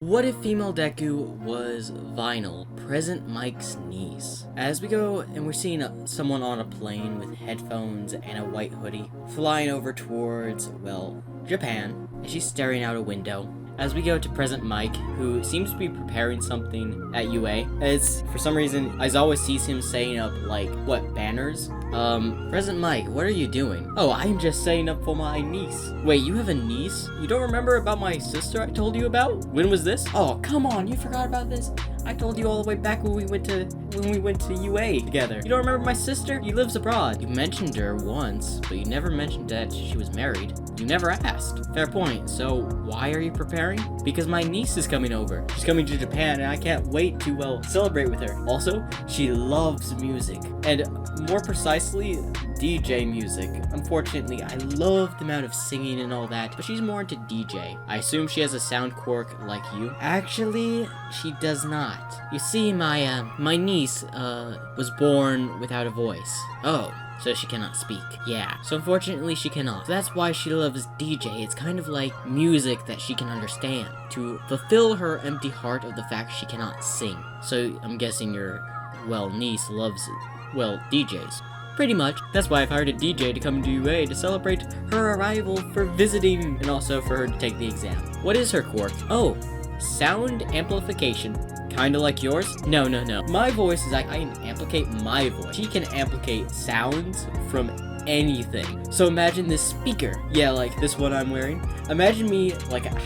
What if Female Deku was Vinyl, Present Mike's niece? As we go and we're seeing someone on a plane with headphones and a white hoodie flying over towards, well, Japan, and she's staring out a window. As we go to Present Mike, who seems to be preparing something at UA, as for some reason, Aizawa sees him setting up, banners? Present Mike, what are you doing? Oh, I'm just setting up for my niece. Wait, you have a niece? You don't remember about my sister I told you about? When was this? Oh, come on, you forgot about this? I told you all the way back when we went to UA together. You don't remember my sister? She lives abroad. You mentioned her once, but you never mentioned that she was married. You never asked. Fair point. So why are you preparing? Because my niece is coming over. She's coming to Japan and I can't wait to, celebrate with her. Also, she loves music. And more precisely, DJ music. Unfortunately, I love the amount of singing and all that, but she's more into DJ. I assume she has a sound quirk like you. Actually, she does not. You see, my niece, was born without a voice. Oh. So she cannot speak. Yeah. So unfortunately she cannot. That's why she loves DJ. It's kind of like music that she can understand to fulfill her empty heart of the fact she cannot sing. So I'm guessing your, niece loves, DJs. Pretty much. That's why I've hired a DJ to come to UA to celebrate her arrival for visiting and also for her to take the exam. What is her quirk? Oh, sound amplification. Kinda like yours? No. My voice is I can amplify my voice. She can amplify sounds from anything. So imagine this speaker. Yeah, like this one I'm wearing. Imagine me,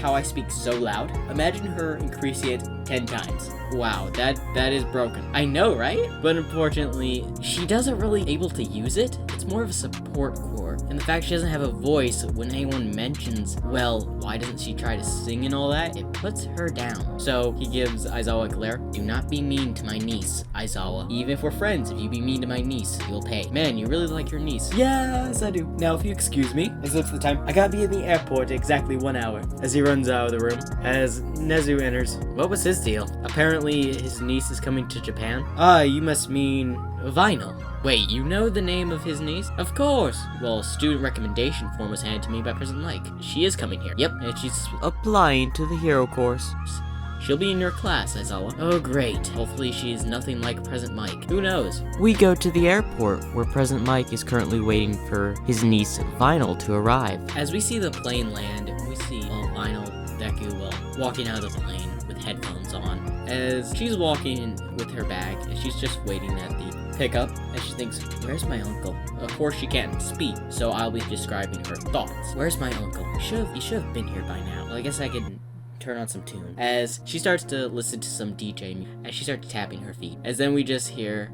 how I speak so loud. Imagine her increasing it 10 times. Wow, that is broken. I know, right? But unfortunately, she doesn't really able to use it. It's more of a support core. And the fact she doesn't have a voice when anyone mentions, why doesn't she try to sing and all that? It puts her down. So he gives Aizawa a glare. Do not be mean to my niece, Aizawa. Even if we're friends, if you be mean to my niece, you'll pay. Man, you really like your niece. Yes, I do. Now, if you excuse me, as looks at the time, I gotta be in the airport in exactly 1 hour. As he runs out of the room, as Nezu enters. What was his deal? Apparently, his niece is coming to Japan. Ah, you must mean Vinyl. Wait, you know the name of his niece? Of course! Well, student recommendation form was handed to me by President Mike. She is coming here. Yep, and she's applying to the hero course. She'll be in your class, Aizawa. Oh, great. Hopefully she is nothing like President Mike. Who knows? We go to the airport, where President Mike is currently waiting for his niece, Vinyl, to arrive. As we see the plane land, we see, Vinyl, Deku, walking out of the plane with headphones on. As she's walking with her bag, and she's just waiting at the pickup, and she thinks, where's my uncle? Of course she can't speak, so I'll be describing her thoughts. Where's my uncle? He should have been here by now. Well, I guess I could turn on some tune. As she starts to listen to some DJ music, as she starts tapping her feet. As then we just hear,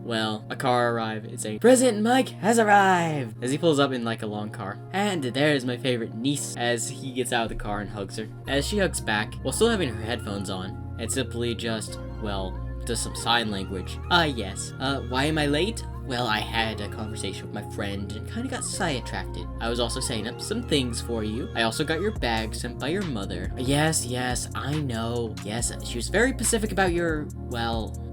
a car arrive. It's saying, President Mike has arrived! As he pulls up in a long car. And there's my favorite niece, as he gets out of the car and hugs her. As she hugs back, while still having her headphones on, and simply just, does some sign language. Yes. Why am I late? Well, I had a conversation with my friend and kind of got sidetracked. I was also setting up some things for you. I also got your bag sent by your mother. Yes, I know. Yes, she was very specific about your,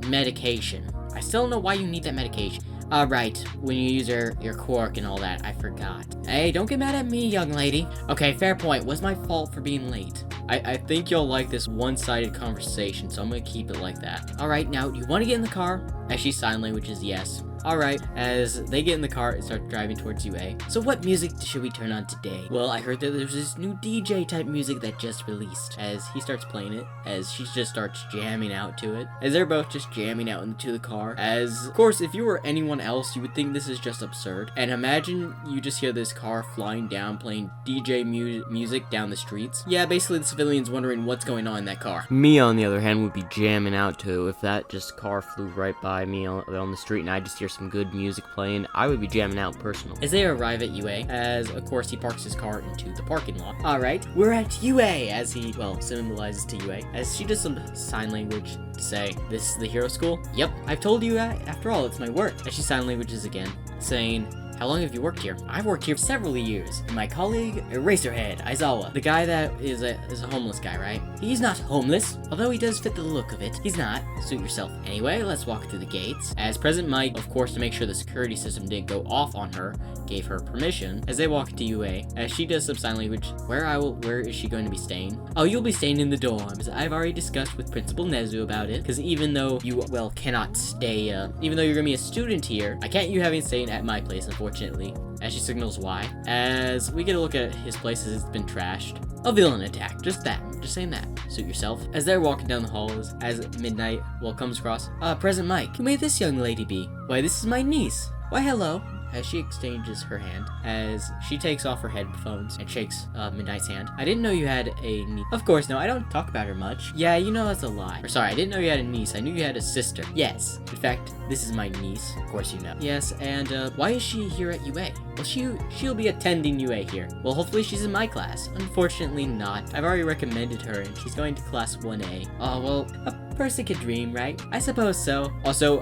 medication. I still don't know why you need that medication. Right, when you use your quirk and all that, I forgot. Hey, don't get mad at me, young lady. Okay, fair point. Was my fault for being late. I think you'll like this one-sided conversation, so I'm gonna keep it like that. Alright, now, do you want to get in the car? As she sign languages yes. Alright, as they get in the car and start driving towards UA. So what music should we turn on today? Well, I heard that there's this new DJ type music that just released. As he starts playing it, as she just starts jamming out to it. As they're both just jamming out into the car. As, of course, if you were anyone else, you would think this is just absurd. And imagine you just hear this car flying down, playing DJ music down the streets. Yeah, basically the civilians wondering what's going on in that car. Me, on the other hand, would be jamming out to if that just car flew right by me on the street and I just hear some good music playing, I would be jamming out personally. As they arrive at UA, as of course he parks his car into the parking lot. Alright, we're at UA, as he, symbolizes to UA, as she does some sign language to say, this is the hero school? Yep, I've told you, after all, it's my work. As she sign languages again, saying, how long have you worked here? I've worked here several years. And my colleague, Eraserhead, Aizawa, the guy that is a homeless guy, right? He's not homeless, although he does fit the look of it. He's not. Suit yourself. Anyway, let's walk through the gates. As President Mike, of course, to make sure the security system didn't go off on her, gave her permission. As they walk into UA, as she does some sign language, where is she going to be staying? Oh, you'll be staying in the dorms. I've already discussed with Principal Nezu about it, because even though you, well, cannot stay, even though you're gonna be a student here, I can't you having staying at my place, unfortunately. As she signals why. As we get a look at his place as it's been trashed. A villain attack. Just that. Just saying that. Suit yourself. As they're walking down the halls, as midnight, comes across, President Mike, who may this young lady be? Why, this is my niece. Why, hello. As she exchanges her hand, as she takes off her headphones and shakes Midnight's hand. I didn't know you had a niece. Of course, no, I don't talk about her much. Yeah, you know that's a lie. Or sorry, I didn't know you had a niece. I knew you had a sister. Yes. In fact, this is my niece. Of course you know. Yes, and why is she here at UA? Well, she'll be attending UA here. Well, hopefully she's in my class. Unfortunately not. I've already recommended her and she's going to class 1A. Oh, well, a person could dream, right? I suppose so. Also,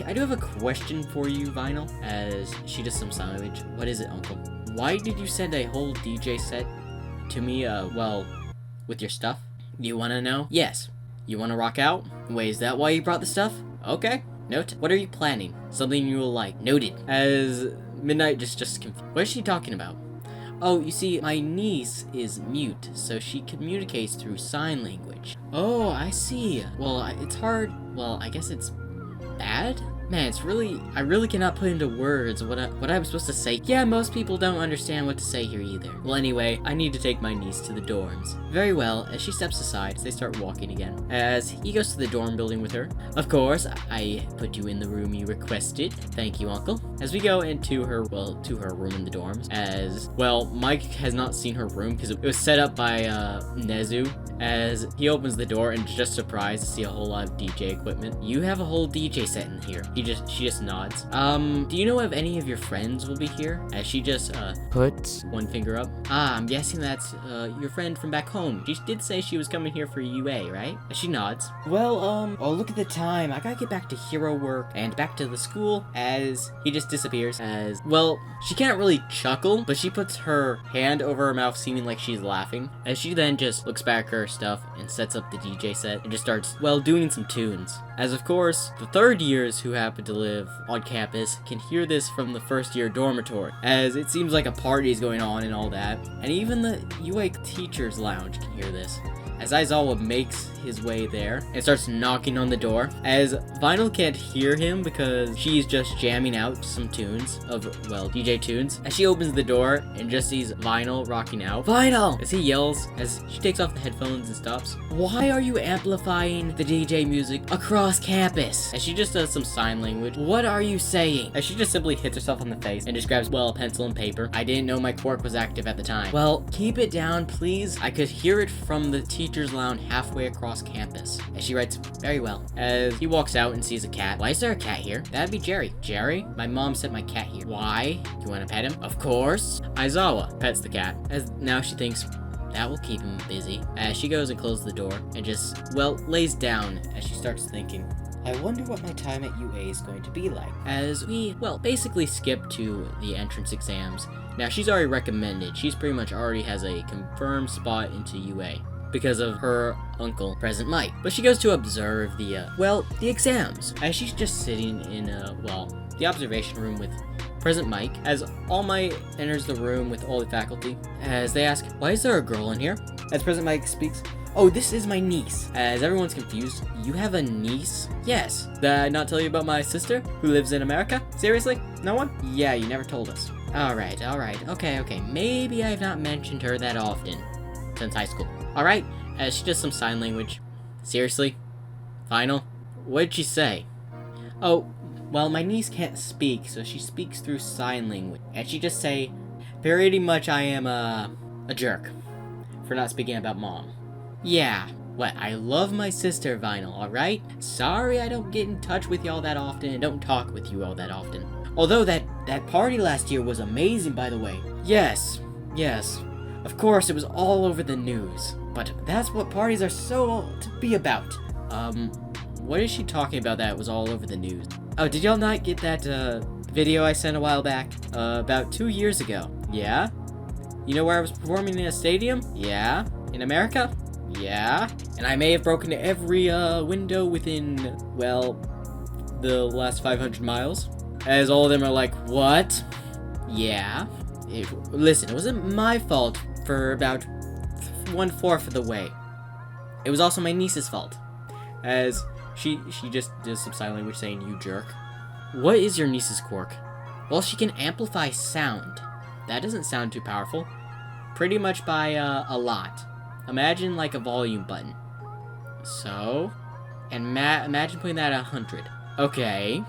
I do have a question for you, Vinyl, as she does some sign language. What is it, Uncle? Why did you send a whole DJ set to me, well, with your stuff? You wanna know? Yes. You wanna rock out? Wait, is that why you brought the stuff? Okay. Note. What are you planning? Something you will like. Noted. As Midnight just confused. What is she talking about? Oh, you see, my niece is mute, so she communicates through sign language. Oh, I see. Well, it's hard. Well, I guess it's bad? Man, I really cannot put into words what I'm supposed to say. Yeah, most people don't understand what to say here either. Well, anyway, I need to take my niece to the dorms. Very well, as she steps aside, they start walking again. As he goes to the dorm building with her. Of course, I put you in the room you requested. Thank you, Uncle. As we go into her, to her room in the dorms. As, well, Mike has not seen her room because it was set up by, Nezu. As he opens the door and is just surprised to see a whole lot of DJ equipment. You have a whole DJ set in here. She just nods. Do you know if any of your friends will be here? As she just, puts one finger up. I'm guessing that's, your friend from back home. She did say she was coming here for UA, right? As she nods. Well, oh, look at the time. I gotta get back to hero work and back to the school. As he just disappears. As, well, she can't really chuckle, but she puts her hand over her mouth, seeming like she's laughing. As she then just looks back at her stuff and sets up the DJ set and just starts, well, doing some tunes. As of course, the third years who happen to live on campus can hear this from the first year dormitory, as it seems like a party is going on and all that, and even the UA teachers lounge can hear this. As Aizawa makes his way there and starts knocking on the door, as Vinyl can't hear him because she's just jamming out some tunes of, well, DJ tunes. As she opens the door and just sees Vinyl rocking out. Vinyl! As he yells, as she takes off the headphones and stops. Why are you amplifying the DJ music across campus? As she just does some sign language. What are you saying? As she just simply hits herself on the face and just grabs, well, a pencil and paper. I didn't know my quirk was active at the time. Well, keep it down, please. I could hear it from the teacher's lounge halfway across campus. As she writes, very well. As he walks out and sees a cat. Why is there a cat here? That'd be Jerry. Jerry? My mom sent my cat here. Why? You want to pet him? Of course. Aizawa pets the cat. As now she thinks, that will keep him busy. As she goes and closes the door and just, well, lays down as she starts thinking, I wonder what my time at UA is going to be like. As we, well, basically skip to the entrance exams. Now, she's already recommended. She's pretty much already has a confirmed spot into UA because of her uncle, President Mike. But she goes to observe the exams. As she's just sitting in, the observation room with President Mike, as All Might enters the room with all the faculty, as they ask, why is there a girl in here? As President Mike speaks, oh, this is my niece. As everyone's confused, you have a niece? Yes. Did I not tell you about my sister, who lives in America? Seriously? No one? Yeah, you never told us. Alright, okay. Maybe I have not mentioned her that often since high school. Alright, as she does some sign language. Seriously? Final? What did she say? Oh, well, my niece can't speak, so she speaks through sign language. And she just say, pretty much I am a jerk for not speaking about mom. Yeah, what, I love my sister, Vinyl, alright? Sorry I don't get in touch with y'all that often and don't talk with you all that often. Although that party last year was amazing, by the way. Yes. Of course, it was all over the news. But that's what parties are so to be about. What is she talking about that was all over the news? Oh, did y'all not get that, video I sent a while back? About 2 years ago. Yeah? You know where I was performing in a stadium? Yeah? In America? Yeah? And I may have broken every window within, well, the last 500 miles. As all of them are like, what? Yeah? Listen, it wasn't my fault for about 1/4 of the way. It was also my niece's fault. As she just does some sign language saying, you jerk. What is your niece's quirk? Well, she can amplify sound. That doesn't sound too powerful. Pretty much by a lot. Imagine like a volume button. So, and imagine putting that at 100. Okay.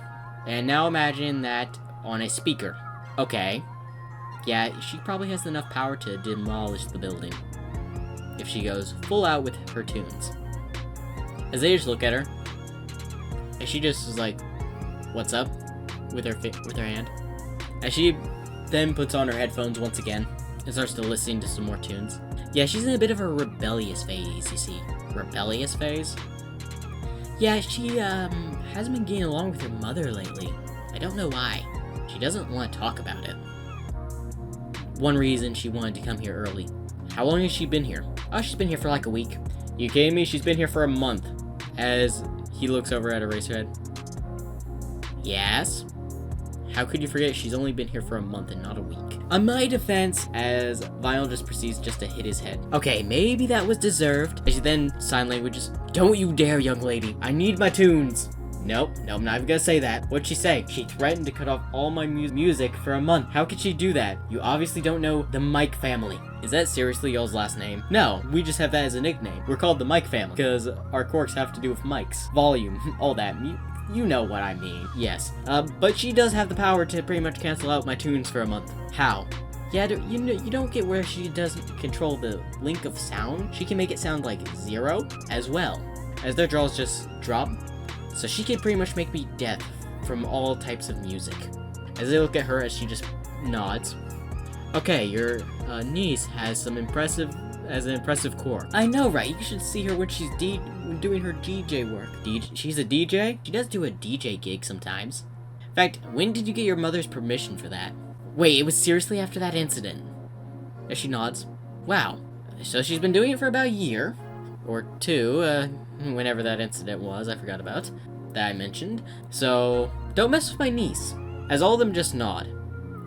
And now imagine that on a speaker. Okay. Yeah, she probably has enough power to demolish the building if she goes full out with her tunes. As they just look at her, and she just is like, what's up? With her hand. As she then puts on her headphones once again and starts to listen to some more tunes. Yeah, she's in a bit of a rebellious phase, you see. Rebellious phase? Yeah, she hasn't been getting along with her mother lately. I don't know why. She doesn't want to talk about it. One reason she wanted to come here early. How long has she been here? Oh, she's been here for like a week. You kidding me? She's been here for a month. As he looks over at Eraserhead. Yes? How could you forget she's only been here for a month and not a week? On my defense, as Vinyl just proceeds just to hit his head. Okay, maybe that was deserved. As she then sign languages, don't you dare, young lady. I need my tunes. Nope, I'm not even gonna say that. What'd she say? She threatened to cut off all my music for a month. How could she do that? You obviously don't know the Mike family. Is that seriously y'all's last name? No, we just have that as a nickname. We're called the Mike family, because our quirks have to do with mics, volume, all that. You know what I mean. Yes. But she does have the power to pretty much cancel out my tunes for a month. How? Yeah, you don't get where she doesn't control the link of sound. She can make it sound like 0 as well. As their jaws just drop. So she can pretty much make me deaf from all types of music. As they look at her as she just nods. Okay, your niece has an impressive core. I know, right? You should see her when she's doing her DJ work. She's a DJ? She does do a DJ gig sometimes. In fact, when did you get your mother's permission for that? Wait, it was seriously after that incident. As she nods. Wow. So she's been doing it for about a year. Or 2, whenever that incident was, I forgot about. That I mentioned. So, don't mess with my niece. As all of them just nod.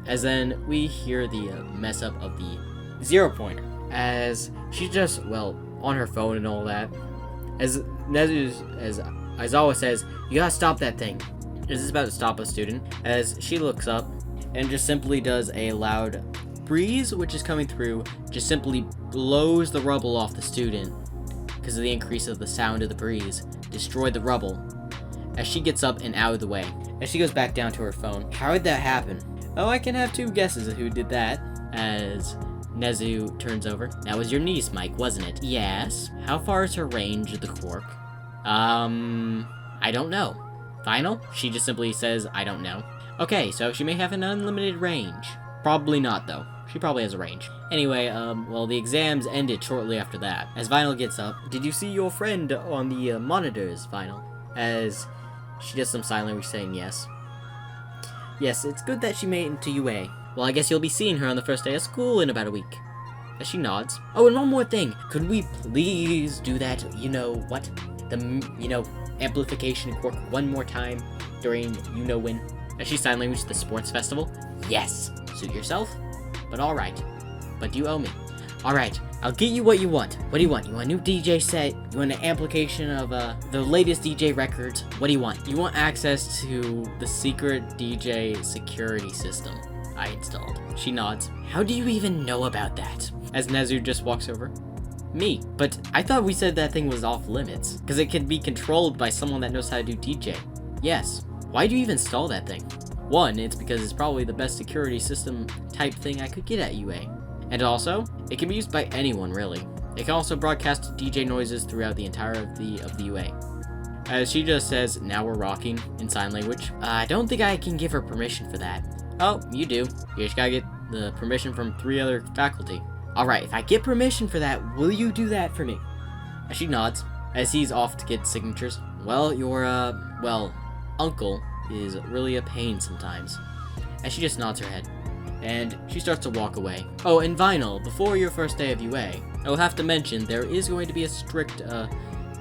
As then, we hear the mess up of the 0 pointer. As she's just, well, on her phone and all that. As Aizawa says, you gotta stop that thing. Is this about to stop a student? As she looks up and just simply does a loud breeze, which is coming through, just simply blows the rubble off the student. Because of the increase of the sound of the breeze, destroyed the rubble. As she gets up and out of the way. As she goes back down to her phone. How did that happen? Oh, I can have 2 guesses of who did that. As Nezu turns over. That was your niece, Mike, wasn't it? Yes. How far is her range of the quirk? I don't know. Final? She just simply says, I don't know. Okay, so she may have an unlimited range. Probably not, though. She probably has a range. Anyway, well, the exams ended shortly after that. As Vinyl gets up, did you see your friend on the monitors, Vinyl? As she does some sign language saying yes. Yes, it's good that she made it into UA. Well, I guess you'll be seeing her on the first day of school in about a week. As she nods. Oh, and one more thing. Could we please do that, what? The, amplification quirk one more time during when? As she sign language the sports festival? Yes. Suit yourself? But alright. But you owe me. Alright, I'll get you what you want. What do you want? You want a new DJ set? You want an amplification of the latest DJ records? What do you want? You want access to the secret DJ security system I installed. She nods. How do you even know about that? As Nezu just walks over. Me. But I thought we said that thing was off limits. Because it can be controlled by someone that knows how to do DJ. Yes. Why do you even install that thing? 1, it's because it's probably the best security system type thing I could get at UA. And also, it can be used by anyone, really. It can also broadcast DJ noises throughout the entire of the UA. As she just says, now we're rocking, in sign language. I don't think I can give her permission for that. Oh, you do. You just gotta get the permission from 3 other faculty. Alright, if I get permission for that, will you do that for me? As she nods, as he's off to get signatures. Well, your, uncle is really a pain sometimes. As she just nods her head. and she starts to walk away. Oh, and Vinyl, before your first day of UA, I will have to mention there is going to be a strict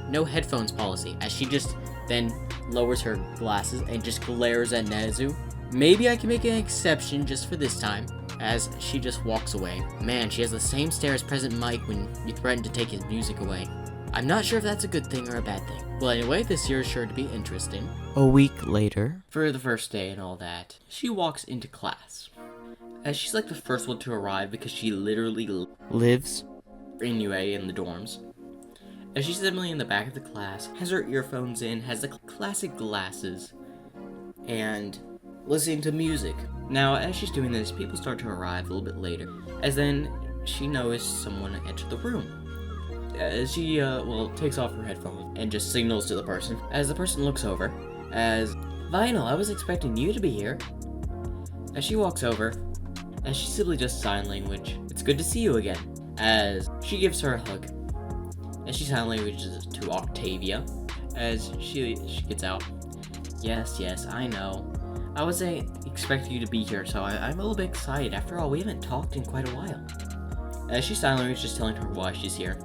no headphones policy, as she just then lowers her glasses and just glares at Nezu. Maybe I can make an exception just for this time, as she just walks away. Man, she has the same stare as President Mike when you threaten to take his music away. I'm not sure if that's a good thing or a bad thing. Well, anyway, this year is sure to be interesting. A week later, for the first day and all that, she walks into class. As she's like the first one to arrive because she literally lives in UA in the dorms. As she's simply in the back of the class, has her earphones in, has the classic glasses, and listening to music. Now, as she's doing this, people start to arrive a little bit later, as then she noticed someone enter the room. As she, takes off her headphones and just signals to the person. As the person looks over, as, Vinyl, I was expecting you to be here. As she walks over, as she simply just sign language, it's good to see you again. As she gives her a hug. As she sign languages to Octavia, as she gets out. Yes, I know. I wasn't expecting you to be here, so I'm a little bit excited. After all, we haven't talked in quite a while. As she sign language, just telling her why she's here.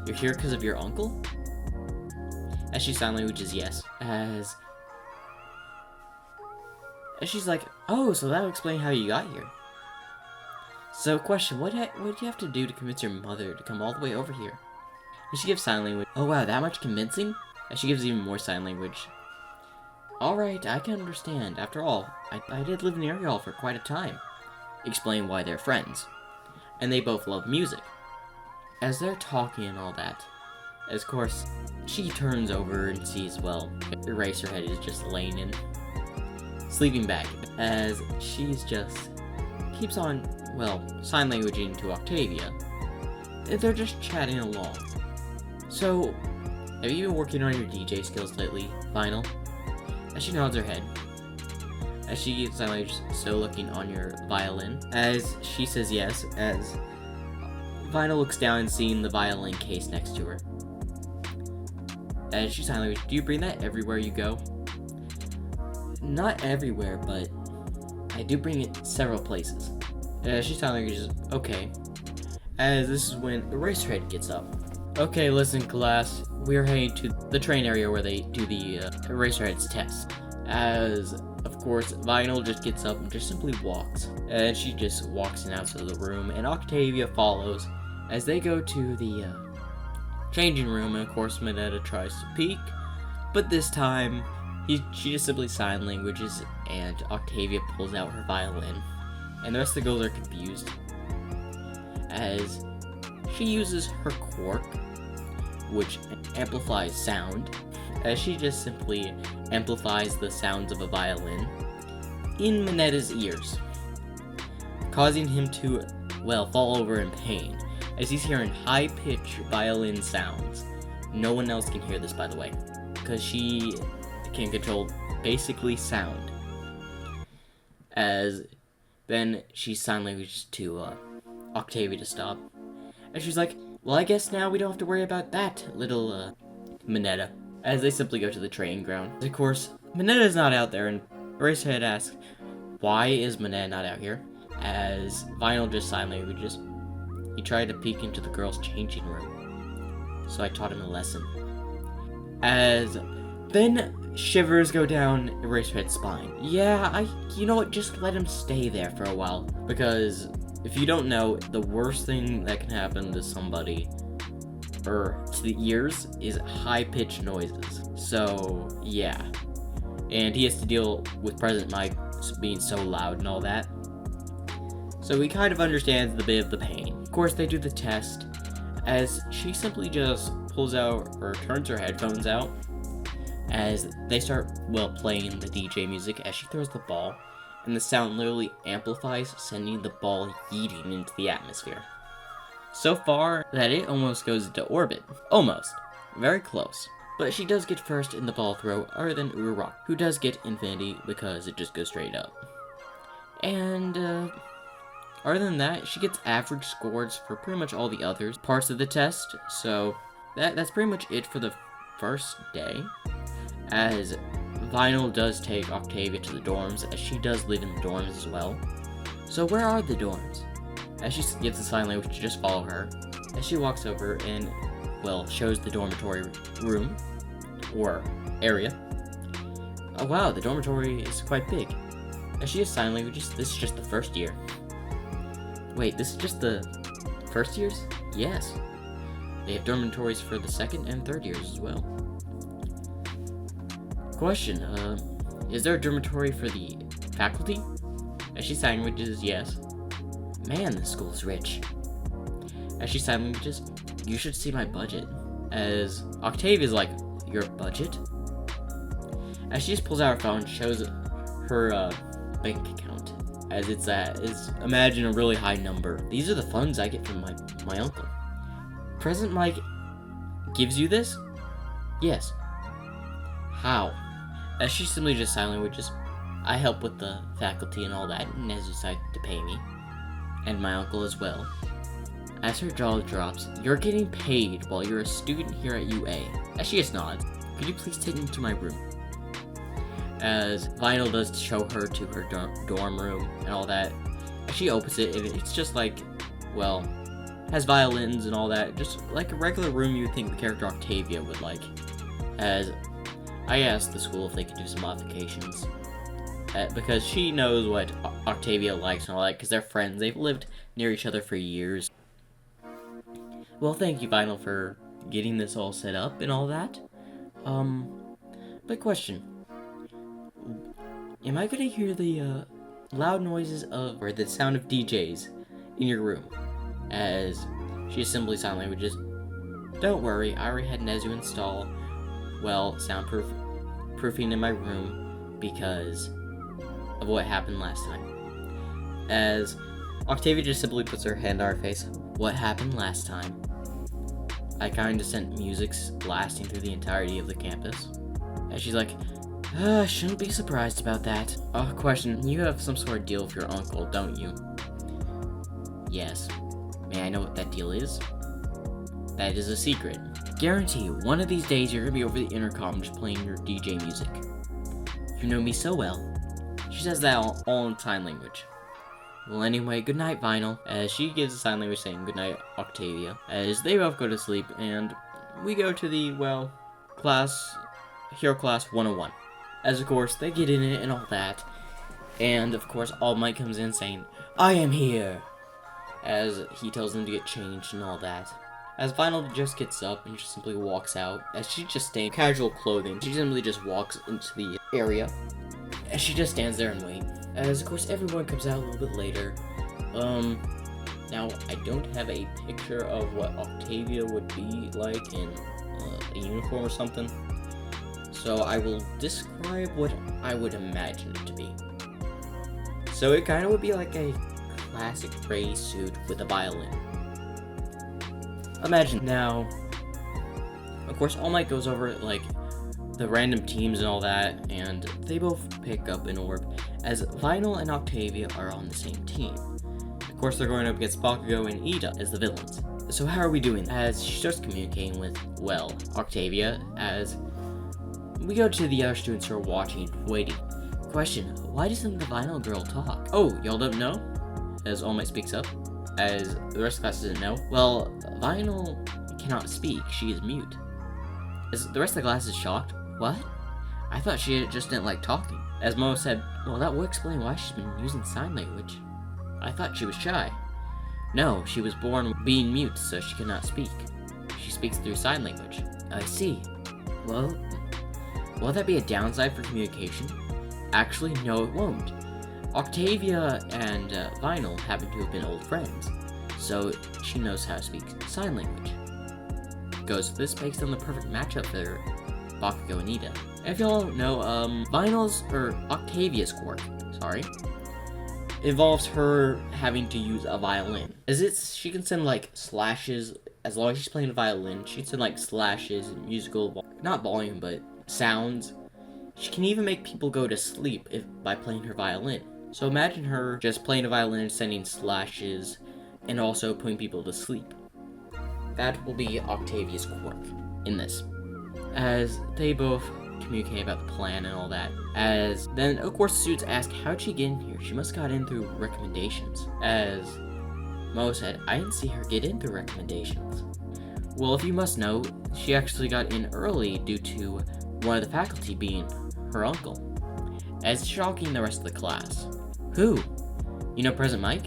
You're here because of your uncle? As she sign languages, yes. As she's like, oh, so that'll explain how you got here. So, question, what do you have to do to convince your mother to come all the way over here? And she gives sign language. Oh wow, that much convincing? And she gives even more sign language. Alright, I can understand. After all, I did live near y'all for quite a time. Explain why they're friends. And they both love music. As they're talking and all that, as of course, she turns over and sees, well, Eraserhead is just laying in sleeping bag. As she's just keeps on, sign languaging to Octavia. They're just chatting along. So, have you been working on your DJ skills lately, Vinyl? As she nods her head. As she sign languages, so looking on your violin. As she says yes, as Vinyl looks down and seeing the violin case next to her. As she sign language, do you bring that everywhere you go? Not everywhere, but I do bring it several places. As she sign languages, okay. As this is when Eraserhead gets up. Okay, listen class, we are heading to the train area where they do the Eraserhead's test. As, of course, Vinyl just gets up and just simply walks. And she just walks in out of the room, and Octavia follows as they go to the changing room, and of course Mineta tries to peek, but this time she just simply sign languages and Octavia pulls out her violin, and the rest of the girls are confused as she uses her quirk, which amplifies sound, as she just simply amplifies the sounds of a violin in Mineta's ears, causing him to, fall over in pain, as he's hearing high-pitched violin sounds. No one else can hear this, by the way, because she can control basically sound. As then she sign languages to Octavia to stop, and she's like, well, I guess now we don't have to worry about that, little Mineta. As they simply go to the training ground. Of course, Mineta's not out there, and Eraserhead asks, why is Mineta not out here? As Vinyl just sign languages. He tried to peek into the girls' changing room, so I taught him a lesson. As then shivers go down Eraserhead's spine. Yeah, you know what, just let him stay there for a while, because if you don't know, the worst thing that can happen to somebody, or to the ears, is high-pitched noises. So, yeah. And he has to deal with President Mike being so loud and all that. So he kind of understands the bit of the pain. Of course, they do the test, as she simply just pulls out, or turns her headphones out, as they start, playing the DJ music as she throws the ball, and the sound literally amplifies, sending the ball yeeting into the atmosphere. So far, that it almost goes into orbit. Almost. Very close. But she does get first in the ball throw, other than Urarok, who does get infinity because it just goes straight up. And, other than that, she gets average scores for pretty much all the other parts of the test, so that's pretty much it for the first day, as Vinyl does take Octavia to the dorms, as she does live in the dorms as well. So where are the dorms? As she gives the sign language to just follow her, as she walks over and, well, shows the dormitory room, or area. Oh wow, the dormitory is quite big. As she has sign languages, this is just the first year. Wait, this is just the first years? Yes. They have dormitories for the second and third years as well. Question, is there a dormitory for the faculty? As she sign languages, yes. Man, this school is rich. As she sign languages, you should see my budget. As Octavia's like, your budget? As she just pulls out her phone, shows her bank account. As imagine a really high number. These are the funds I get from my uncle. President Mike gives you this? Yes. How? As she simply just sign languages, I help with the faculty and all that, and has decided to pay me. And my uncle as well. As her jaw drops, you're getting paid while you're a student here at UA. As she just nods, could you please take me to my room? As Vinyl does show her to her dorm room and all that. As she opens it, it's just like, well, has violins and all that, just like a regular room you would think the character Octavia would like. As I asked the school if they could do some modifications. Because she knows what Octavia likes and all that, because they're friends. They've lived near each other for years. Well, thank you, Vinyl, for getting this all set up and all that. But question. Am I gonna hear the, loud noises or the sound of DJs in your room? As she simply sign languages. Don't worry, I already had Nezu install, well, soundproofing in my room because of what happened last time. As Octavia just simply puts her hand on her face. What happened last time? I kinda sent music blasting through the entirety of the campus. And she's like, shouldn't be surprised about that. Question, you have some sort of deal with your uncle, don't you? Yes. May I know what that deal is? That is a secret. Guarantee one of these days you're gonna be over the intercom just playing your DJ music. You know me so well. She says that all in sign language. Well, anyway, good night, Vinyl. As she gives a sign language saying good night, Octavia. As they both go to sleep, and we go to the, well, Hero Class 101. As, of course, they get in it and all that. And, of course, All Might comes in saying, I am here! As he tells them to get changed and all that. As Vinyl just gets up and just simply walks out. As she just stays in casual clothing, she simply just walks into the area. As she just stands there and waits. As, of course, everyone comes out a little bit later. Now, I don't have a picture of what Octavia would be like in a uniform or something. So I will describe what I would imagine it to be. So it kind of would be like a classic gray suit with a violin. Imagine. Now, of course, All Might goes over, like, the random teams and all that, and they both pick up an orb, as Vinyl and Octavia are on the same team. Of course, they're going up against Bakugo and Ida as the villains. So how are we doing? As she starts communicating with, well, Octavia, as we go to the other students who are watching, waiting. Question, why doesn't the Vinyl girl talk? Oh, y'all don't know? As All Might speaks up, as the rest of the class doesn't know. Well, Vinyl cannot speak, she is mute. As the rest of the class is shocked. What? I thought she just didn't like talking. As Momo said, well, that would explain why she's been using sign language. I thought she was shy. No, she was born being mute, so she cannot speak. She speaks through sign language. I see. Well, will that be a downside for communication? Actually, no, it won't. Octavia and Vinyl happen to have been old friends, so she knows how to speak sign language. This makes them the perfect matchup for Bakugo and Ida. If y'all don't know, Octavia's quirk, involves her having to use a violin. She can send like slashes, as long as she's playing a violin, she can send like slashes, not volume, but sounds. She can even make people go to sleep by playing her violin. So imagine her just playing a violin and sending slashes, and also putting people to sleep. That will be Octavia's quirk in this. As they both communicate about the plan and all that. As then, of course, the students ask, how'd she get in here? She must have got in through recommendations. As Mo said, I didn't see her get in through recommendations. Well, if you must know, she actually got in early due to one of the faculty being her uncle. As shocking the rest of the class. Who? You know President Mike?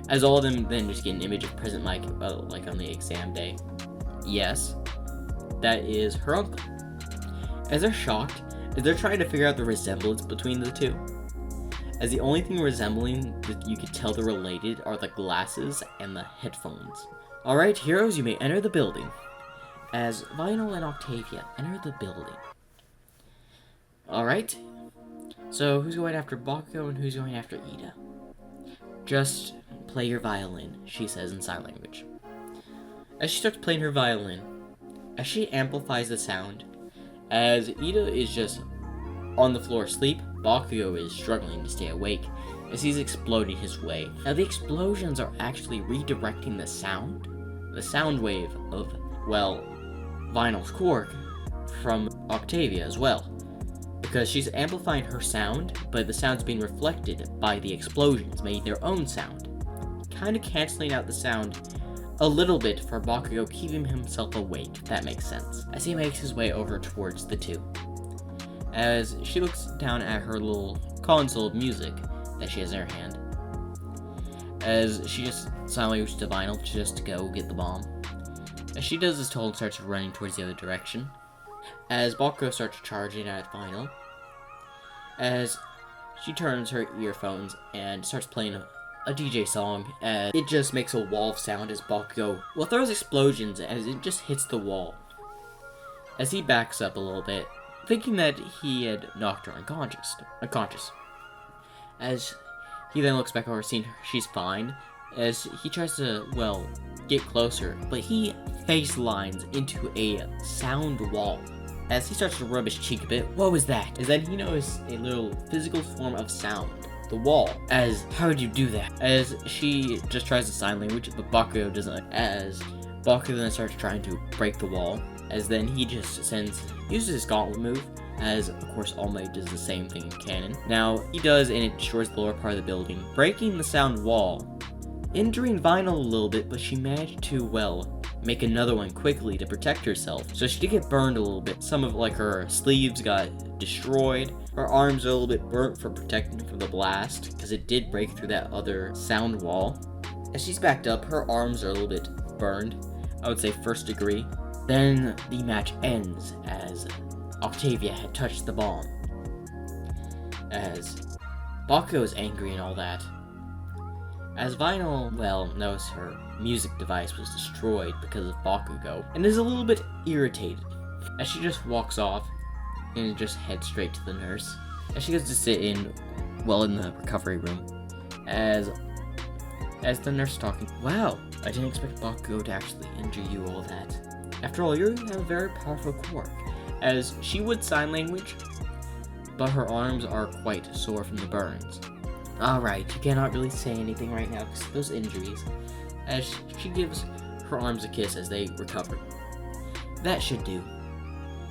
As all of them then just get an image of President Mike, like on the exam day. Yes, that is her uncle. As they're shocked, as they're trying to figure out the resemblance between the two. As the only thing resembling that you could tell they're related are the glasses and the headphones. Alright, heroes, you may enter the building. As Vinyl and Octavia enter the building. Alright, so who's going after Bakugo and who's going after Ida? Just play your violin, she says in sign language. As she starts playing her violin, as she amplifies the sound, as Ida is just on the floor asleep, Bakugo is struggling to stay awake as he's exploding his way. Now the explosions are actually redirecting the sound wave of, well, Vinyl's quirk from Octavia as well. Because she's amplifying her sound, but the sound's being reflected by the explosions, making their own sound. Kind of canceling out the sound a little bit for Bakugo, keeping himself awake, if that makes sense. As he makes his way over towards the two. As she looks down at her little console of music that she has in her hand. As she just silently moves to Vinyl just to go get the bomb. As she does as told and starts running towards the other direction. As Bakugo starts charging at Vinyl. As she turns her earphones and starts playing a DJ song, and it just makes a wall of sound as Bakugo, well, throws explosions as it just hits the wall. As he backs up a little bit, thinking that he had knocked her unconscious. As he then looks back over, seeing she's fine, as he tries to, well, get closer, but he face lines into a sound wall. As he starts to rub his cheek a bit, what was that? As then he noticed a little physical form of sound. The wall. As, how did you do that? As she just tries to sign language, but Bakugo doesn't. As Bakugo then starts trying to break the wall. As then he just uses his gauntlet move. As, of course, All Might does the same thing in canon. Now, he does, and it destroys the lower part of the building, breaking the sound wall. Injuring Vinyl a little bit, but she managed to, well, make another one quickly to protect herself. So she did get burned a little bit. Some of, like, her sleeves got destroyed. Her arms are a little bit burnt for protecting from the blast, because it did break through that other sound wall. As she's backed up, her arms are a little bit burned. I would say 1st degree. Then the match ends as Octavia had touched the bomb. As Bakugo is angry and all that. As Vinyl, well, knows her music device was destroyed because of Bakugo, and is a little bit irritated. As she just walks off, and just heads straight to the nurse. As she goes to sit in the recovery room. As the nurse is talking, wow, I didn't expect Bakugo to actually injure you all that. After all, you have a very powerful quirk. As she would sign language, but her arms are quite sore from the burns. Alright, you cannot really say anything right now because of those injuries. As she gives her arms a kiss as they recover. That should do.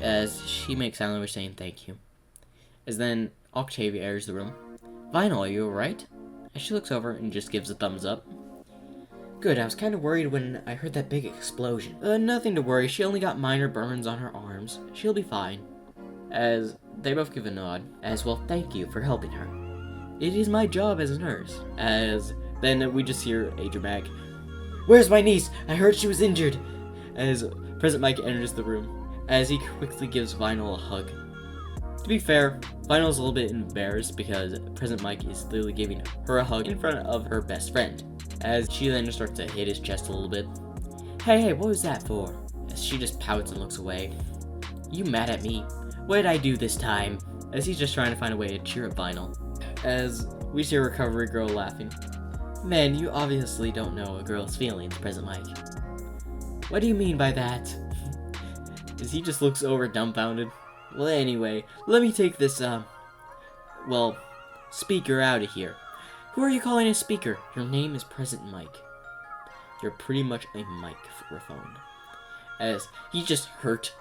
As she makes sign language saying thank you. As then Octavia enters the room. Vinyl, are you alright? As she looks over and just gives a thumbs up. Good, I was kind of worried when I heard that big explosion. Nothing to worry, she only got minor burns on her arms. She'll be fine. As they both give a nod. As well, thank you for helping her. It is my job as a nurse. As then we just hear a dramatic, where's my niece? I heard she was injured. As President Mike enters the room. As he quickly gives Vinyl a hug. To be fair, Vinyl's a little bit embarrassed because President Mike is literally giving her a hug in front of her best friend. As she then just starts to hit his chest a little bit. Hey, what was that for? As she just pouts and looks away. You mad at me? What did I do this time? As he's just trying to find a way to cheer up Vinyl. As we see a recovery girl laughing. Man, you obviously don't know a girl's feelings, President Mike. What do you mean by that? As he just looks over dumbfounded. Well, anyway, let me take this, speaker out of here. Who are you calling a speaker? Your name is President Mike. You're pretty much a microphone. As he's just hurt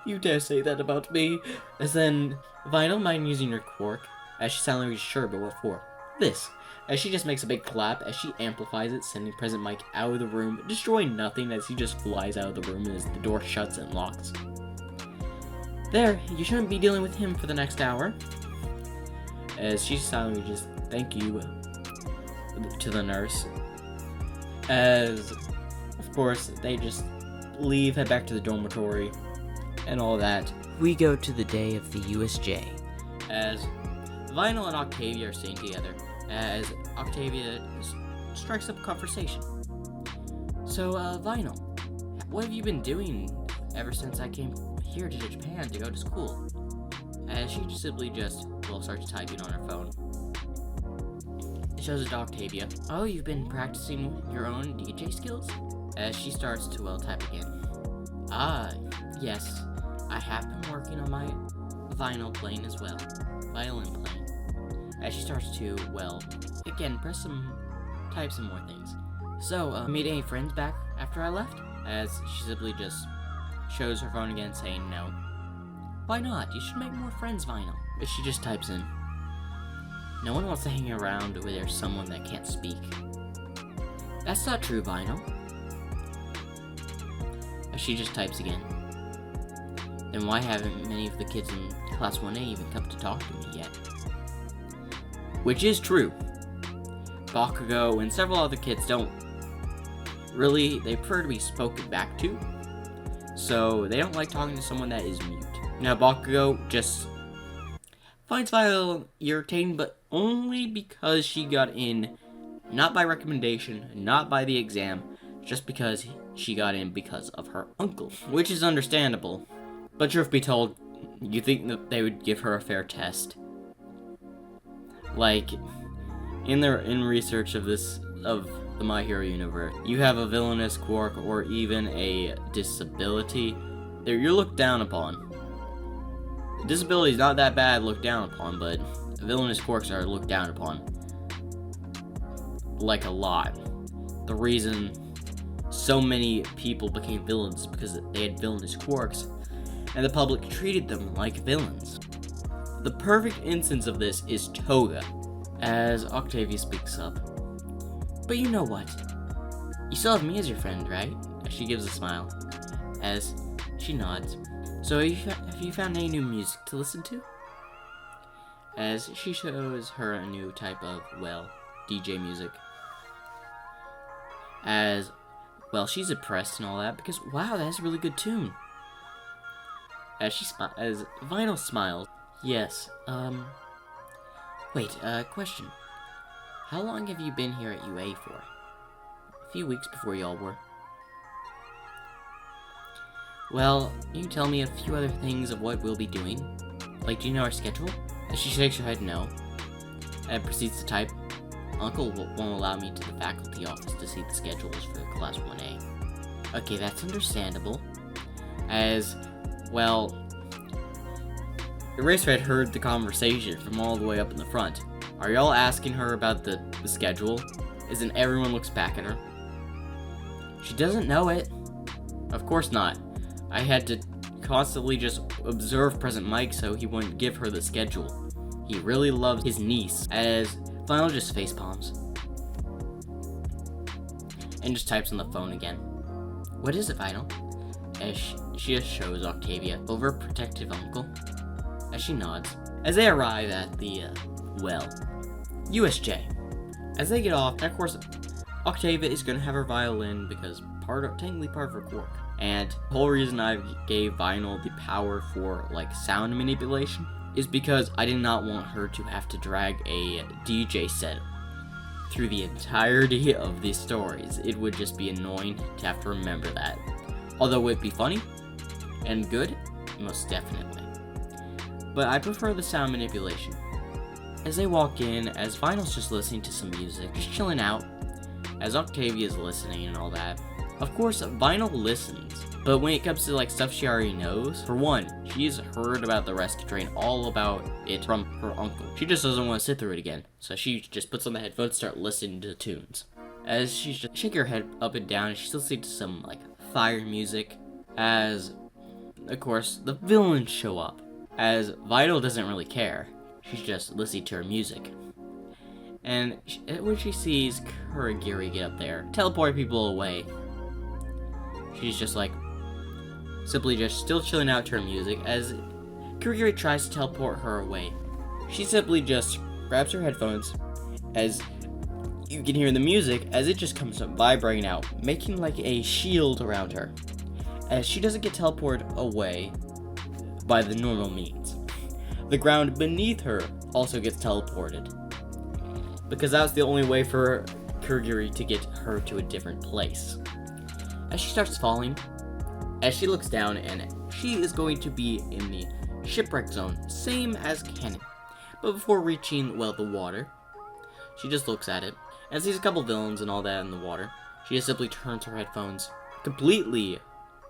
You dare say that about me? As then, Vinyl, mind using your quirk? As she silently sure, but what for? This. As she just makes a big clap, as she amplifies it, sending Present Mike out of the room, destroying nothing as he just flies out of the room as the door shuts and locks. There, you shouldn't be dealing with him for the next hour. As she silently just thank you to the nurse. As, of course, they just leave, head back to the dormitory, and all that. We go to the day of the USJ. As Vinyl and Octavia are staying together, as Octavia strikes up a conversation. So, Vinyl, what have you been doing ever since I came here to Japan to go to school? As she simply starts typing on her phone. It shows it to Octavia. Oh, you've been practicing your own DJ skills? As she starts to, type again. Ah, yes, I have been working on my violin playing as well. As she starts to, again, type some more things. So, made any friends back after I left? As she simply just shows her phone again, saying no. Why not? You should make more friends, Vinyl. As she just types in. No one wants to hang around where there's someone that can't speak. That's not true, Vinyl. As she just types again. Then why haven't many of the kids in Class 1A even come to talk to me yet? Which is true. Bakugo and several other kids they prefer to be spoken back to. So they don't like talking to someone that is mute. Now Bakugo just finds Violet irritating, but only because she got in, not by recommendation, not by the exam, just because she got in because of her uncle. Which is understandable. But truth be told, you think that they would give her a fair test. Like, in research of the My Hero universe, you have a villainous quirk or even a disability, you're looked down upon. Disability is not that bad looked down upon, but villainous quirks are looked down upon. Like a lot. The reason so many people became villains is because they had villainous quirks, and the public treated them like villains. The perfect instance of this is Toga, as Octavia speaks up. But you know what? You still have me as your friend, right? As she gives a smile, as she nods. So have you found any new music to listen to? As she shows her a new type of, DJ music. As, she's impressed and all that, because, wow, that's a really good tune. As Vinyl smiles. Yes, question. How long have you been here at UA for? A few weeks before y'all were. Well, you can tell me a few other things of what we'll be doing. Like, do you know our schedule? As she shakes her head no, and proceeds to type, Uncle won't allow me to the faculty office to see the schedules for Class 1A. Okay, that's understandable. As, Eraserhead heard the conversation from all the way up in the front. Are y'all asking her about the schedule? As in everyone looks back at her. She doesn't know it. Of course not. I had to constantly just observe Present Mike so he wouldn't give her the schedule. He really loves his niece. As Vinyl just facepalms. And just types on the phone again. What is it, Vinyl? As she just shows Octavia, overprotective uncle. As she nods. As they arrive at the, USJ. As they get off, and of course, Octavia is going to have her violin because technically part of her quirk. And the whole reason I gave Vinyl the power for, sound manipulation is because I did not want her to have to drag a DJ set through the entirety of these stories. It would just be annoying to have to remember that. Although it'd be funny and good, most definitely. But I prefer the sound manipulation. As they walk in, as Vinyl's just listening to some music, just chilling out, as Octavia's listening and all that. Of course, Vinyl listens, but when it comes to stuff she already knows, for one, she's heard about the rescue train, all about it from her uncle. She just doesn't want to sit through it again, so she just puts on the headphones and start listening to the tunes. As she's just shaking her head up and down, and she's listening to some fire music, as of course, the villains show up, as Vital doesn't really care. She's just listening to her music. And when she sees Kurogiri get up there, teleport people away, she's just like, simply just still chilling out to her music, as Kurogiri tries to teleport her away. She simply just grabs her headphones, as you can hear the music, as it just comes vibrating out, making like a shield around her, as she doesn't get teleported away by the normal means. The ground beneath her also gets teleported, because that was the only way for Kurogiri to get her to a different place. As she starts falling, as she looks down, and she is going to be in the shipwreck zone, same as Kennen. But before reaching, well, the water, she just looks at it, and sees a couple villains and all that in the water. She just simply turns her headphones completely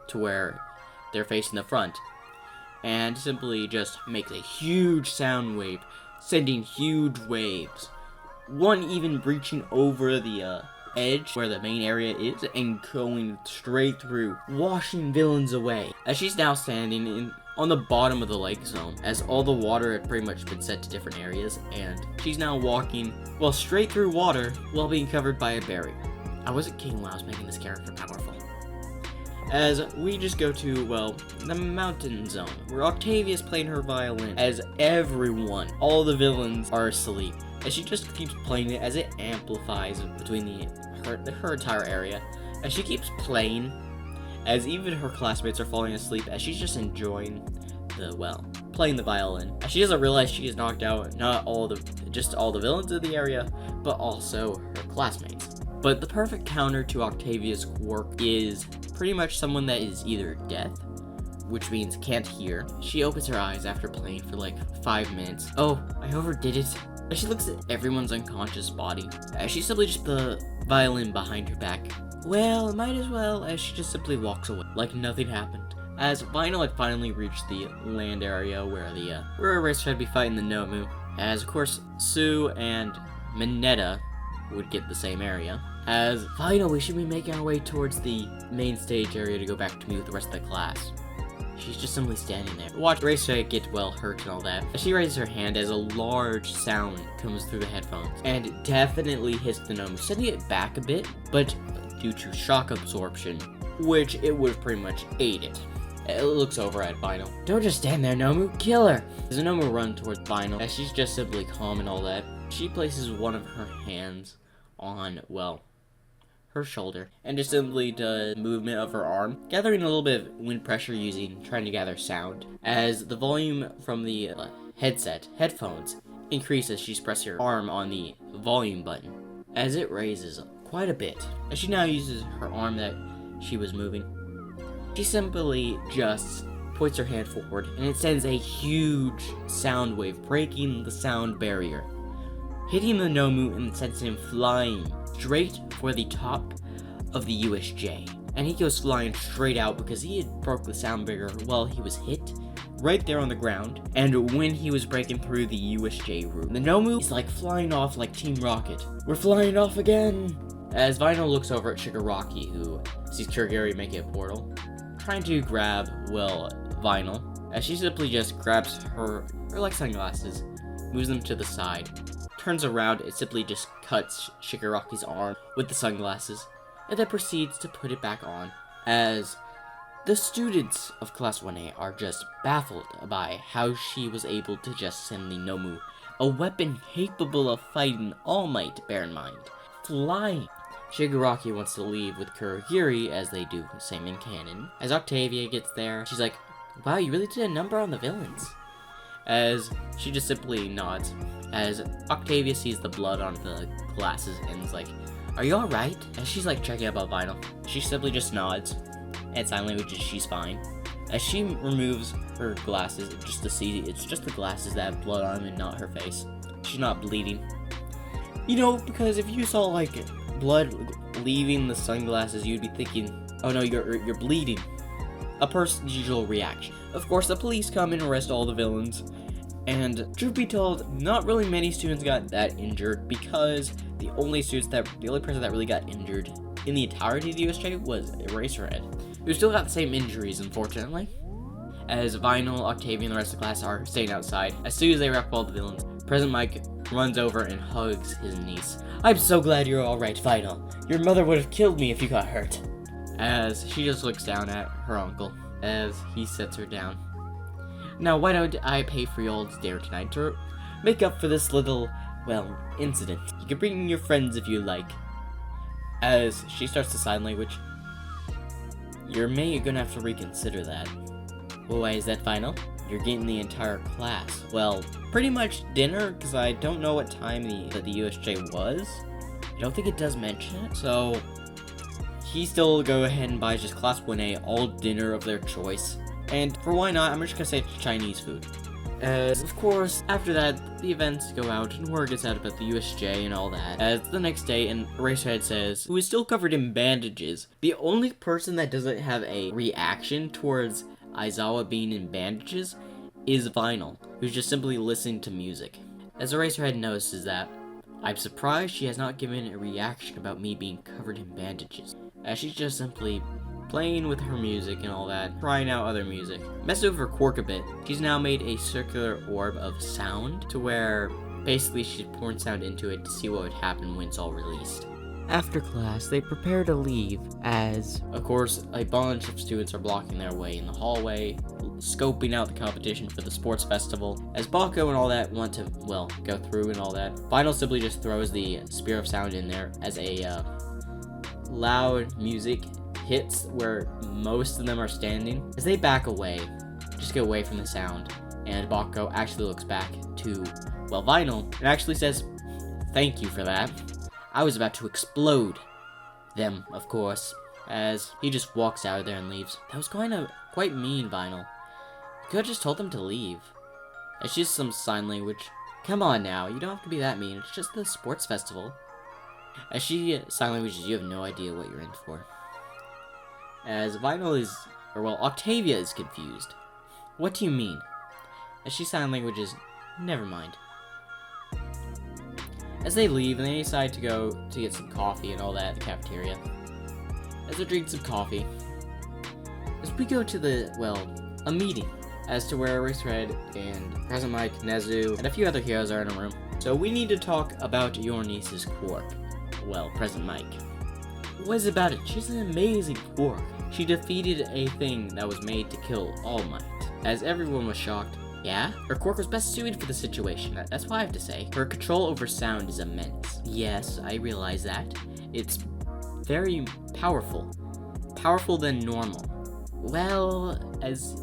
to where they're facing the front, and simply just makes a huge sound wave, sending huge waves. One even breaching over the edge where the main area is and going straight through, washing villains away. As she's now standing on the bottom of the lake zone, as all the water had pretty much been set to different areas, and she's now walking, well, straight through water while being covered by a barrier. I wasn't kidding when I was making this character powerful. As we just go to, well, the mountain zone, where Octavia's playing her violin, as everyone, all the villains are asleep, as she just keeps playing it, as it amplifies between her entire area, as she keeps playing, as even her classmates are falling asleep, as she's just enjoying playing the violin. As she doesn't realize she has knocked out not just all the villains of the area, but also her classmates. But the perfect counter to Octavia's quirk is pretty much someone that is either deaf, which means can't hear. She opens her eyes after playing for like 5 minutes. Oh, I overdid it. As she looks at everyone's unconscious body, as she simply just the violin behind her back. Well, might as well, as she just simply walks away like nothing happened. As Vinyl had finally reached the land area where Eraser would be fighting the Nomu, as of course Sue and Mineta would get the same area. As Vinyl, we should be making our way towards the main stage area to go back to meet with the rest of the class. She's just simply standing there. Watch Eraser get well hurt and all that. As she raises her hand, as a large sound comes through the headphones and definitely hits the Nomu, sending it back a bit, but due to shock absorption, which it would pretty much aid it. It looks over at Vinyl. Don't just stand there, Nomu. Kill her! As the Nomu runs towards Vinyl, as she's just simply calm and all that, she places one of her hands on, well, her shoulder, and just simply does movement of her arm, gathering a little bit of wind pressure trying to gather sound. As the volume from the headphones, increases, she's pressing her arm on the volume button, as it raises quite a bit. As she now uses her arm that she was moving, she simply just points her hand forward, and it sends a huge sound wave, breaking the sound barrier, hitting the Nomu and sends him flying straight for the top of the USJ. And he goes flying straight out because he had broke the sound barrier while he was hit right there on the ground. And when he was breaking through the USJ room, the Nomu is like flying off like Team Rocket. We're flying off again! As Vinyl looks over at Shigaraki, who sees Kurogiri making a portal, trying to grab, well, Vinyl, as she simply just grabs her like sunglasses, moves them to the side, turns around, and simply just cuts Shigaraki's arm with the sunglasses, and then proceeds to put it back on, as the students of Class 1A are just baffled by how she was able to just send the Nomu, a weapon capable of fighting All Might, bear in mind, flying. Shigaraki wants to leave with Kurogiri, as they do the same in canon. As Octavia gets there, she's like, wow, you really did a number on the villains. As she just simply nods, as Octavia sees the blood on the glasses and is like, are you alright? As she's like checking about Vinyl, she simply just nods, and sign language is she's fine. As she removes her glasses just to see it's just the glasses that have blood on them and not her face. She's not bleeding. You know, because if you saw like blood leaving the sunglasses, you'd be thinking, oh no, you're bleeding. A person's usual reaction. Of course, the police come and arrest all the villains, and truth be told, not really many students got that injured, because the only person that really got injured in the entirety of the USJ was Eraserhead, who still got the same injuries, unfortunately. as Vinyl, Octavia, and the rest of the class are staying outside. As soon as they wrap up all the villains, President Mike runs over and hugs his niece. "I'm so glad you're alright, Vinyl. Your mother would have killed me if you got hurt." As she just looks down at her uncle as he sets her down. "Now, why don't I pay for y'all's dinner tonight to make up for this little, well, incident? You can bring your friends if you like." As she starts to sign language. "You're gonna have to reconsider that." "Well, why is that, Final? You're getting the entire class." "Well, pretty much dinner, because I don't know what time the USJ was. I don't think it does mention it. So, he still go ahead and buys just Class 1A all dinner of their choice. And for why not, I'm just gonna say it's Chinese food. As, of course, after that, the events go out and word gets out about the USJ and all that. As the next day, and Eraserhead says, who is still covered in bandages. The only person that doesn't have a reaction towards Aizawa being in bandages is Vinyl, who's just simply listening to music. As Eraserhead notices that, I'm surprised she has not given a reaction about me being covered in bandages, as she's just simply playing with her music and all that, trying out other music. Messed over Quirk a bit. She's now made a circular orb of sound to where basically she's pouring sound into it to see what would happen when it's all released. After class, they prepare to leave as, of course, a bunch of students are blocking their way in the hallway, scoping out the competition for the sports festival. As Bako and all that want to, well, go through and all that, Vinyl simply just throws the Spear of Sound in there as a loud music hits where most of them are standing. As they back away, just get away from the sound, and Bako actually looks back to, well, Vinyl, and actually says, thank you for that. I was about to explode them, of course, as he just walks out of there and leaves. That was quite mean, Vinyl. You could have just told them to leave. It's just some sign language. Come on now, you don't have to be that mean. It's just the sports festival. As she sign languages, you have no idea what you're in for. As Vinyl is, or well, Octavia is confused. What do you mean? As she sign languages, never mind. As they leave, and they decide to go to get some coffee and all that at the cafeteria. As they drink some coffee, as we go to a meeting as to where Eraserhead and President Mike, Nezu, and a few other heroes are in a room. So we need to talk about your niece's quirk. Well, President Mike. What is it about it? She's an amazing quirk. She defeated a thing that was made to kill All Might. As everyone was shocked. Yeah? Her quirk was best suited for the situation, that's what I have to say. Her control over sound is immense. Yes, I realize that. It's very powerful. Powerful than normal. Well, as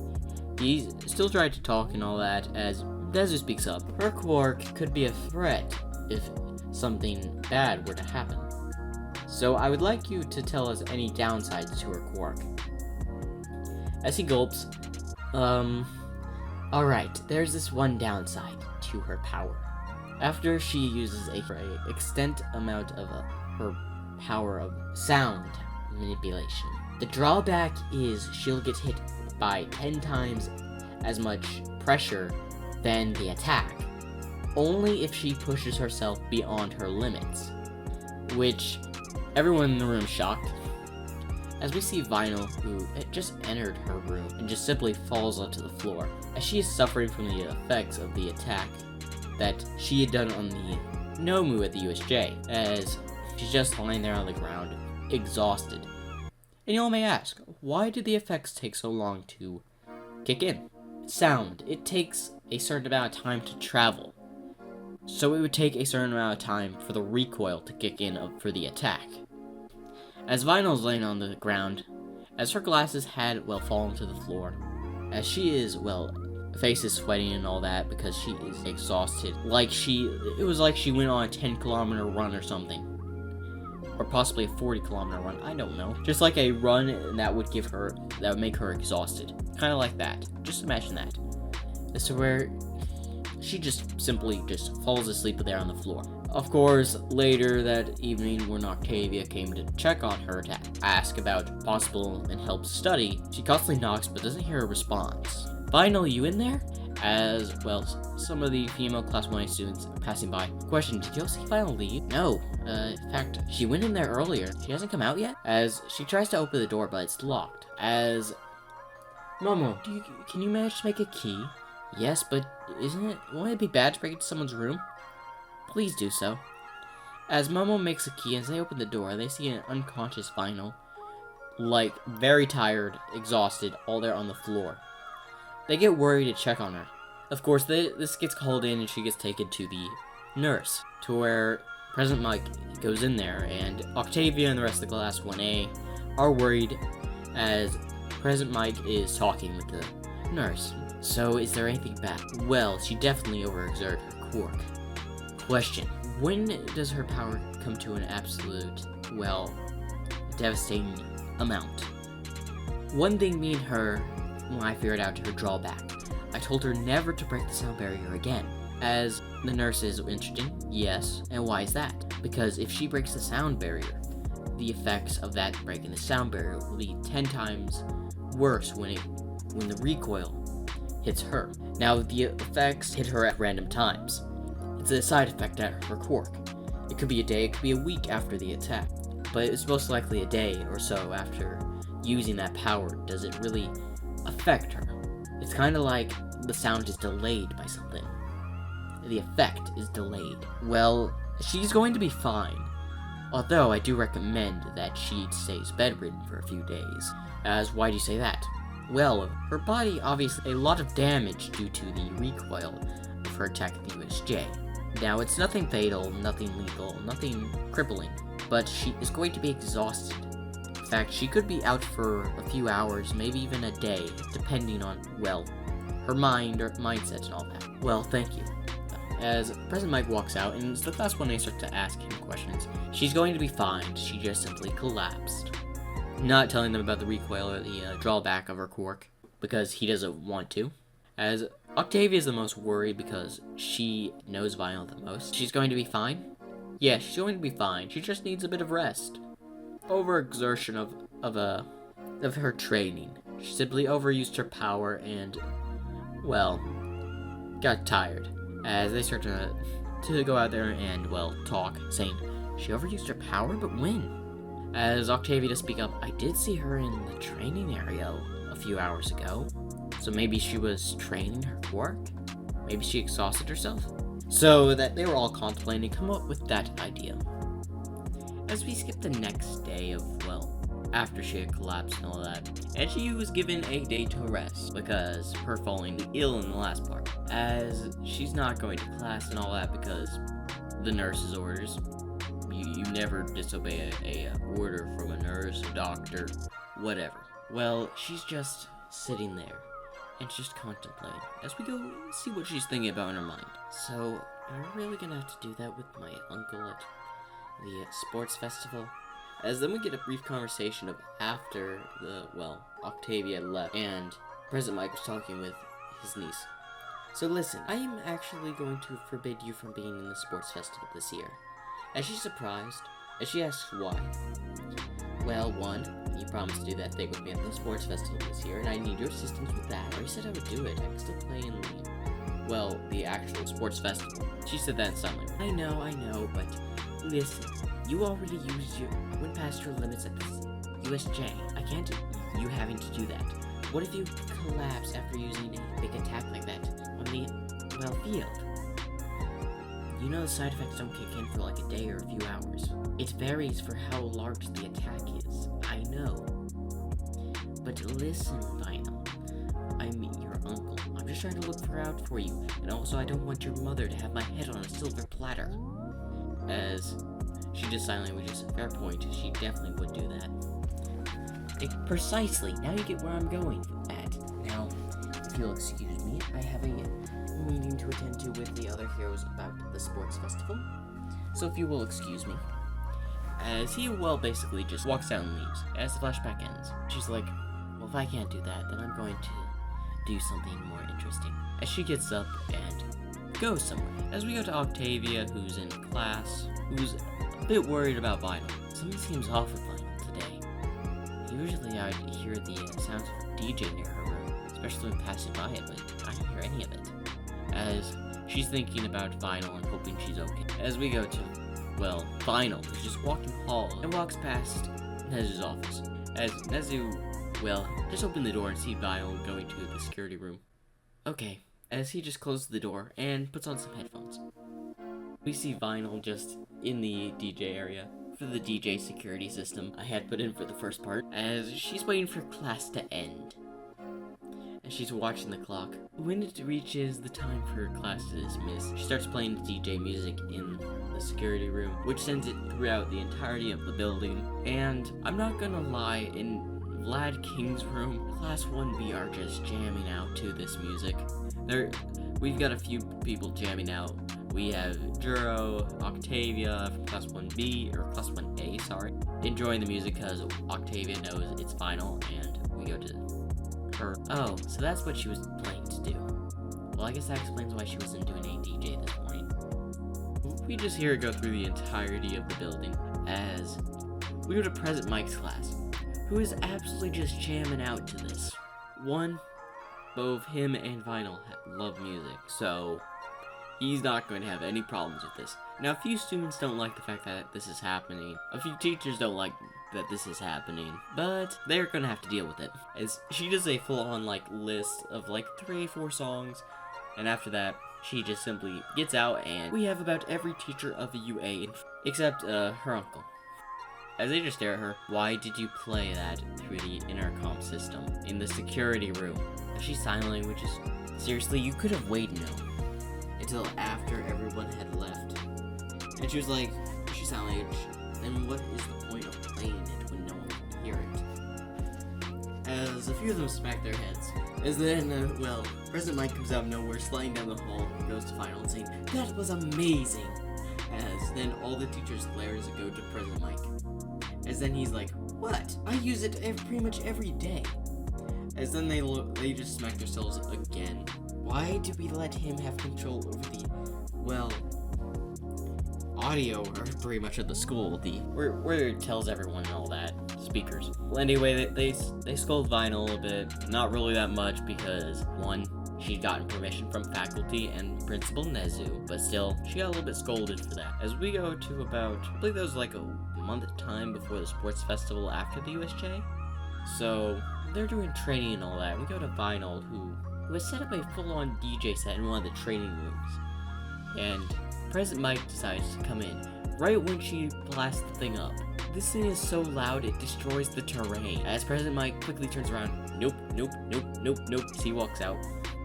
he still tried to talk and all that, as Nezu speaks up, her quirk could be a threat if something bad were to happen. So I would like you to tell us any downsides to her quirk. As he gulps, alright, there's this one downside to her power. After she uses a extent amount of her power of sound manipulation, the drawback is she'll get hit by 10 times as much pressure than the attack, only if she pushes herself beyond her limits, which everyone in the room shocked. As we see Vinyl, who had just entered her room and just simply falls onto the floor, as she is suffering from the effects of the attack that she had done on the Nomu at the USJ, as she's just lying there on the ground, exhausted. And you all may ask, why did the effects take so long to kick in? Sound, it takes a certain amount of time to travel, so it would take a certain amount of time for the recoil to kick in for the attack. As Vinyl's laying on the ground, as her glasses had, fallen to the floor, as she is, face is sweating and all that because she is exhausted, it was like she went on a 10-kilometer run or something. Or possibly a 40-kilometer run, I don't know. Just like a run that would make her exhausted. Kind of like that. Just imagine that. As to where she just simply falls asleep there on the floor. Of course, later that evening when Octavia came to check on her to ask about possible and help study, she constantly knocks but doesn't hear a response. Vinyl, you in there? As, some of the female Class 1A students are passing by. Question, did you all see Vinyl leave? No. In fact, she went in there earlier. She hasn't come out yet? As she tries to open the door, but it's locked. As Momo, can you manage to make a key? Yes, but won't it be bad to break into someone's room? Please do so. As Momo makes a key, as they open the door, they see an unconscious Vinyl, like, very tired, exhausted, all there on the floor. They get worried to check on her. Of course, this gets called in and she gets taken to the nurse, to where President Mike goes in there, and Octavia and the rest of the Class 1A are worried as President Mike is talking with the nurse. So, is there anything bad? Well, she definitely overexerted her quirk. Question: when does her power come to an absolute, well, devastating amount? One thing me and her, when I figured out her drawback, I told her never to break the sound barrier again. As the nurse is interested, yes, and why is that? Because if she breaks the sound barrier, the effects of that breaking the sound barrier will be 10 times worse when the recoil hits her. Now, the effects hit her at random times. It's a side effect at her quirk. It could be a day, it could be a week after the attack, but it's most likely a day or so after using that power does it really affect her. It's kind of like the sound is delayed by something. The effect is delayed. Well, she's going to be fine. Although I do recommend that she stays bedridden for a few days. As why do you say that? Well, her body obviously a lot of damage due to the recoil of her attack at the USJ. Now, it's nothing fatal, nothing lethal, nothing crippling, but she is going to be exhausted. In fact, she could be out for a few hours, maybe even a day, depending on, well, her mind or mindset and all that. Well, thank you. As President Mike walks out, and as the Class 1A start to ask him questions, she's going to be fine, she just simply collapsed. Not telling them about the recoil or the drawback of her quirk, because he doesn't want to. As Octavia is the most worried because she knows Vinyl the most. She's going to be fine? Yeah, she's going to be fine. She just needs a bit of rest. Overexertion of her training. She simply overused her power and, well, got tired. As they start to go out there and, well, talk, saying, she overused her power, but when? As Octavia to speak up, I did see her in the training area a few hours ago. So maybe she was training her quirk? Maybe she exhausted herself? So that they were all contemplating to come up with that idea. As we skip the next day of, well, after she had collapsed and all that, and she was given a day to rest because her falling ill in the last part. As she's not going to class and all that because the nurse's orders. You never disobey a order from a nurse, a doctor, whatever. Well, she's just sitting there and just contemplating as we go see what she's thinking about in her mind. So, am I really gonna have to do that with my uncle at the sports festival? As then we get a brief conversation of after Octavia had left and President Mike was talking with his niece. So listen, I am actually going to forbid you from being in the sports festival this year. As she's surprised, as she asks why. Well, one, you promised to do that thing with me at the sports festival this year, and I need your assistance with that. I already said I would do it. I can still play in the actual sports festival. She said that in some way. I know, but listen, you already went past your limits at the USJ. I can't you having to do that. What if you collapse after using a big attack like that on the, field? You know the side effects don't kick in for like a day or a few hours. It varies for how large the attack is. I know. But listen, Vinyl. I'm your uncle. I'm just trying to look out for you. And also, I don't want your mother to have my head on a silver platter. As she just silently, which is a fair point, she definitely would do that. Precisely. Now you get where I'm going at. Now, if you'll excuse me, I have a meeting to attend to with the other heroes about the sports festival. So if you will excuse me. As he, basically just walks down and leaves. As the flashback ends, she's like, well, if I can't do that, then I'm going to do something more interesting. As she gets up and goes somewhere. As we go to Octavia, who's in class, who's a bit worried about Vinyl. Something seems off with Vinyl today. Usually I'd hear the sounds of a DJ near her room, especially when passing by it, but I don't hear any of it. As she's thinking about Vinyl and hoping she's okay. As we go to, Vinyl, who's just walking hall and walks past Nezu's office. As Nezu well, just open the door and see Vinyl going to the security room. Okay, as he just closes the door and puts on some headphones. We see Vinyl just in the DJ area for the DJ security system I had put in for the first part, as she's waiting for class to end. And she's watching the clock. When it reaches the time for class to dismiss, she starts playing DJ music in the security room, which sends it throughout the entirety of the building. And I'm not gonna lie, in Vlad King's room, Class 1B are just jamming out to this music. We've got a few people jamming out. We have Juro, Octavia from Class 1B, or Class 1A, sorry, enjoying the music because Octavia knows it's Vinyl, and we go to her. Oh, so that's what she was planning to do. Well, I guess that explains why she wasn't doing a DJ this morning. We just hear it go through the entirety of the building as we go to Present Mike's class, who is absolutely just jamming out to this. Both him and Vinyl love music, so he's not going to have any problems with this. Now, a few students don't like the fact that this is happening. A few teachers don't like that this is happening, but they're going to have to deal with it. As she does a full-on, list of, 3-4 songs, and after that, she just simply gets out, and we have about every teacher of the UA, except, her uncle. As they just stare at her, why did you play that through the intercom system in the security room? As she sign languages. Seriously, you could have waited until after everyone had left. And she was like, she sign language, then what is the point of playing it when no one can hear it? As a few of them smack their heads. As then, President Mike comes out of nowhere, sliding down the hall, and goes to Final and saying, "That was amazing!" As then all the teachers glare as it go to President Mike. As then he's like, "What? I use it pretty much every day." As then they just smack themselves again. Why do we let him have control over the, audio, or pretty much of the school, where it tells everyone and all that, speakers. Well, anyway, they scold Vinyl a bit, not really that much because, one, she'd gotten permission from faculty and Principal Nezu, but still, she got a little bit scolded for that. As we go to about, I believe that was a month time before the sports festival after the USJ, so they're doing training and all that. We go to Vinyl, who has set up a full-on DJ set in one of the training rooms, and President Mike decides to come in right when she blasts the thing up. This thing is so loud it destroys the terrain. As President Mike quickly turns around, nope, as he walks out,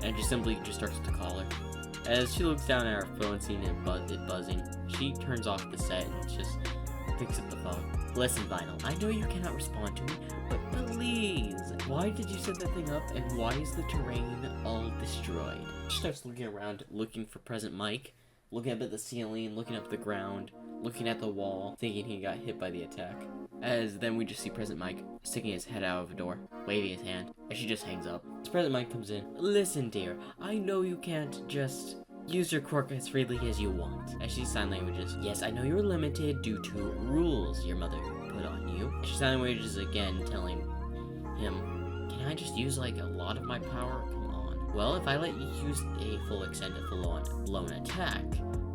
and just simply starts to call her. As she looks down at her phone, seeing it buzzing, she turns off the set and just picks up the phone. Listen, Vinyl, I know you cannot respond to me, but please, why did you set that thing up, and why is the terrain all destroyed? She starts looking around, looking for President Mike, looking up at the ceiling, looking up at the ground, looking at the wall, thinking he got hit by the attack. As then we just see President Mike sticking his head out of a door, waving his hand, and she just hangs up. As President Mike comes in, "Listen, dear, I know you can't just use your quirk as freely as you want." As she sign languages, "Yes, I know you're limited due to rules your mother put on you." As she sign languages again, telling him, "Can I just use a lot of my power? Come on." "Well, if I let you use a full extent of full-on blown attack,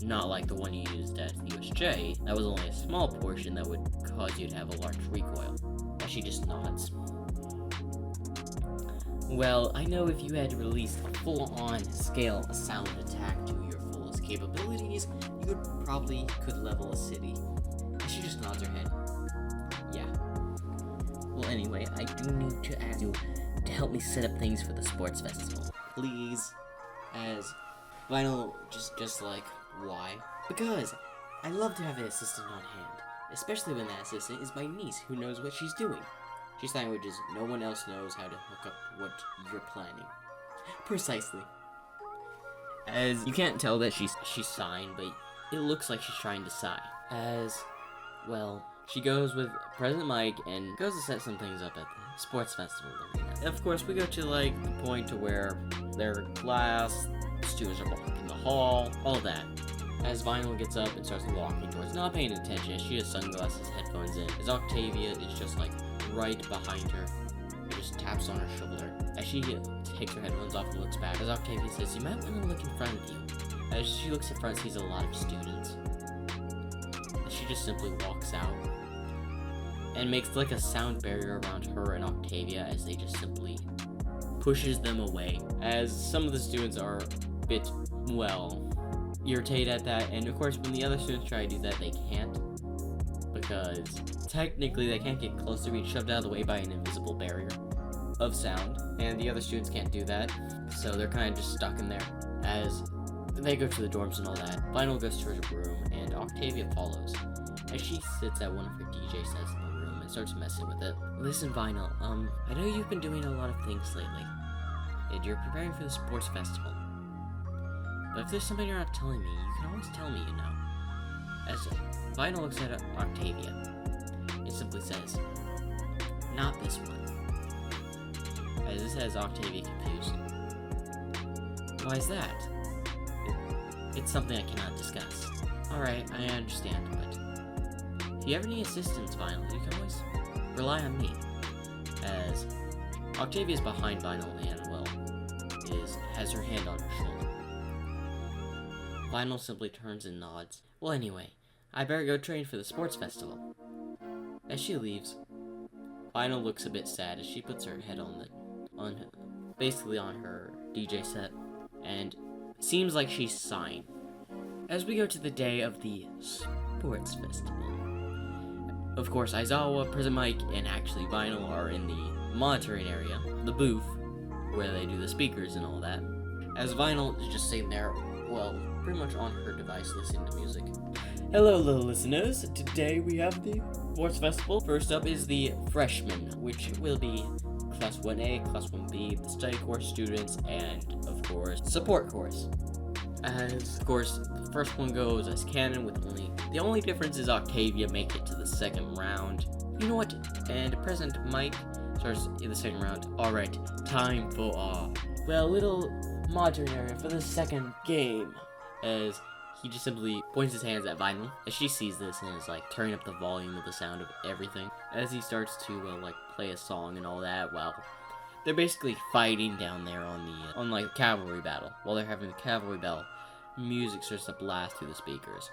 not like the one you used at the USJ, that was only a small portion that would cause you to have a large recoil." As she just nods. "Well, I know if you had released a full-on scale sound attack to your fullest capabilities, you could level a city." And she just nods her head. "Yeah. Well, anyway, I do need to ask you to help me set up things for the sports festival. Please." As Vinyl just like, "Why?" "Because I love to have an assistant on hand, especially when that assistant is my niece who knows what she's doing." She sign languages, "No one else knows how to hook up what you're planning." "Precisely." As you can't tell that she's sighing, but it looks like she's trying to sigh. As, she goes with President Mike and goes to set some things up at the sports festival arena. Of course, we go to the point to where their class, students are walking the hall, all that. As Vinyl gets up and starts walking towards, not paying attention, as she has sunglasses, headphones in, as Octavia is just right behind her, and just taps on her shoulder. As she takes her headphones off and looks back, as Octavia says, "You might want to look in front of you." As she looks in front, sees a lot of students. As she just simply walks out. and makes like a sound barrier around her and Octavia as they just simply pushes them away. As some of the students are a bit, well, irritated at that, and of course when the other students try to do that, they can't, because technically they can't get close to being shoved out of the way by an invisible barrier of sound, and the other students can't do that, so they're kind of just stuck in there. As they go to the dorms and all that, Vinyl goes to her room, and Octavia follows, as she sits at one of her DJ sets in the room and starts messing with it. Listen, Vinyl, I know you've been doing a lot of things lately, and you're preparing for the sports festival, but if there's something you're not telling me, you can always tell me, you know. As Vinyl looks at Octavia, it simply says, "Not this one." As this has Octavia confused. Why is that? It's something I cannot discuss. Alright, I understand, but if you ever need assistance, Vinyl, you can always rely on me. As Octavia's behind Vinyl and, well, has her hand on her shoulder. Vinyl simply turns and nods. Well, anyway, I better go train for the sports festival. As she leaves, Vinyl looks a bit sad as she puts her head basically on her DJ set, and seems like she's sighing. As we go to the day of the sports festival, of course, Aizawa, Prison Mike, and actually Vinyl are in the monitoring area, the booth, where they do the speakers and all that. As Vinyl is just sitting there, well, pretty much on her device listening to music. Hello, little listeners. Today we have the sports festival. First up is the freshmen, which will be Class 1A, Class 1B, the study course students, and, of course, support course. As, of course, the first one goes as canon with the only difference is Octavia make it to the second round. You know what? And President Mike starts in the second round. Alright, time for our, well, little modern area for the second game. As he just simply points his hands at Vinyl, as she sees this and is like turning up the volume of the sound of everything. As he starts to like play a song and all that, well, they're basically fighting down there on like cavalry battle. While they're having the cavalry battle, music starts to blast through the speakers.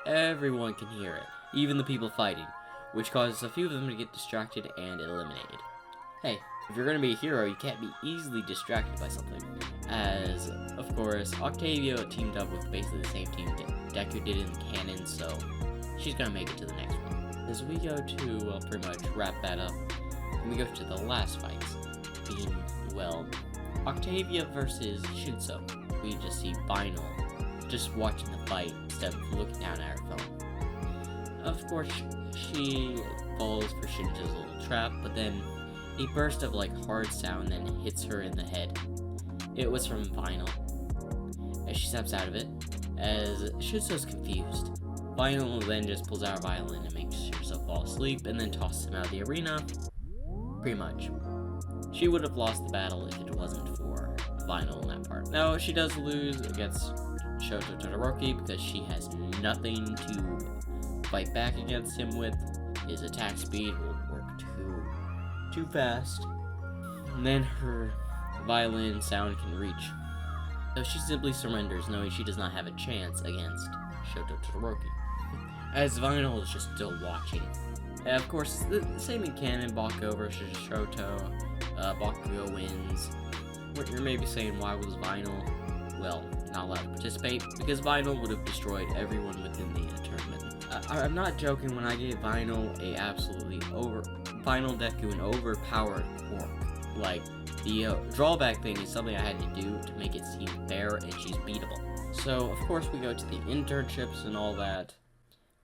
Everyone can hear it, even the people fighting, which causes a few of them to get distracted and eliminated. Hey, if you're gonna be a hero, you can't be easily distracted by something. As, of course, Octavia teamed up with basically the same team Deku did in canon, so she's gonna make it to the next one. As we go to, well, pretty much wrap that up, and we go to the last fights, being, well, Octavia versus Shinso. We just see Vinyl just watching the fight instead of looking down at her phone. Of course, she falls for Shinso's little trap, but then a burst of like hard sound then hits her in the head. It was from Vinyl. As she snaps out of it, as Shinso's confused, Vinyl then just pulls out her violin and makes herself fall asleep and then tosses him out of the arena. Pretty much. She would have lost the battle if it wasn't for Vinyl in that part. Now, she does lose against Shoto Todoroki because she has nothing to fight back against him with. His attack speed will work too fast. And then her violin sound can reach. So she simply surrenders, knowing she does not have a chance against Shoto Todoroki. As Vinyl is just still watching. And of course, the same in canon, Bakugo versus Shoto. Bakugo wins. You're maybe saying, why was Vinyl, well, not allowed to participate? Because Vinyl would have destroyed everyone within the tournament. I'm not joking when I gave Vinyl Vinyl Deku an overpowered quirk. Like, the drawback thing is something I had to do to make it seem fair, and she's beatable. So, of course, we go to the internships and all that.